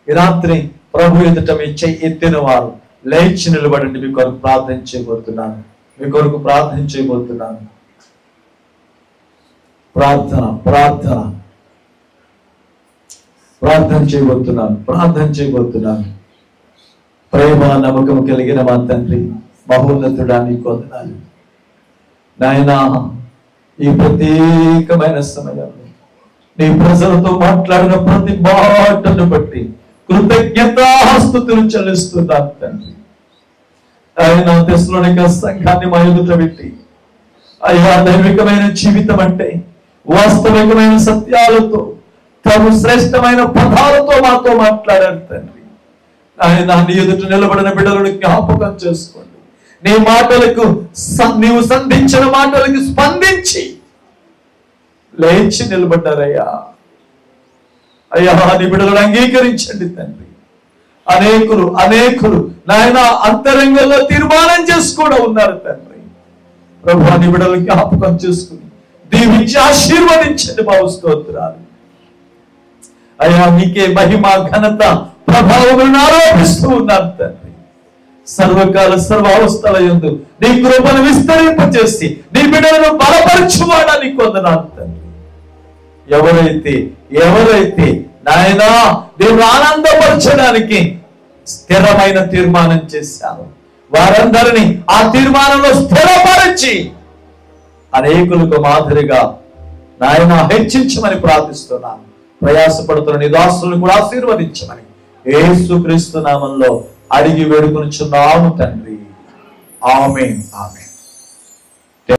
ఈ రాత్రి ప్రభు ఎదుట మీ చెయ్యి ఎత్తిన వారు లేచి నిలబడండి. మీ కొరకు ప్రార్థన చేయబోతున్నాను. ప్రార్థన చేయబోతున్నాను. ప్రేమ నమ్మకం కలిగిన మా తండ్రి, మహోన్నతుడా, నీకు వందనాలు నాయనా. ఈ ప్రత్యేకమైన సమయంలో నీ ప్రజలతో మాట్లాడిన ప్రతి మాటను బట్టి కృతజ్ఞతాస్తుతులు చెల్లిస్తున్నాను తండ్రి. ఆయన దశలోనిక సంఘాన్ని మా ఎదుట పెట్టి, అయ్యా, దైవికమైన జీవితం అంటే వాస్తవికమైన సత్యాలతో, తమ శ్రేష్టమైన పదాలతో మాతో మాట్లాడారు తండ్రి. ఆయన నీ ఎదుట నిలబడిన బిడ్డలను జ్ఞాపకం చేసుకోండి. నీ మాటలకు, నీవు సంధించిన మాటలకు స్పందించి లేచి నిలబడ్డారయ్యా. అయ్యా, నీ బిడ్డలను అంగీకరించండి తండ్రి. అనేకులు నాయన అంతరంగంలో తీర్మానం చేసుకోవడం ఉన్నారు తండ్రి. ప్రభు, నీ బిడ్డలను జ్ఞాపకం చేసుకుని దీవించి ఆశీర్వదించండి. మా స్తోత్రాలు అయ్యా. నీకే మహిమ, ఘనత, ప్రభావములను ఆరోపిస్తూ ఉన్నారు తండ్రి. సర్వకాల సర్వావస్థల యందు నీ కృపను విస్తరింపచేసి నీ బిడ్డలను బలపరచువాడానికి వందనాలు తండ్రి. ఎవరైతే నాయనా దేవుడు ఆనందపరచడానికి స్థిరమైన తీర్మానం చేశాను, వారందరినీ ఆ తీర్మానంలో స్థిరపరిచి అనేకులకు మాదిరిగా నాయన హెచ్చించమని ప్రార్థిస్తున్నాను. ప్రయాసపడుతున్న నీ దాసులను కూడా ఆశీర్వదించమని యేసుక్రీస్తు నామంలో అడిగి వేడుకొనుచున్నాము తండ్రి. ఆమేన్.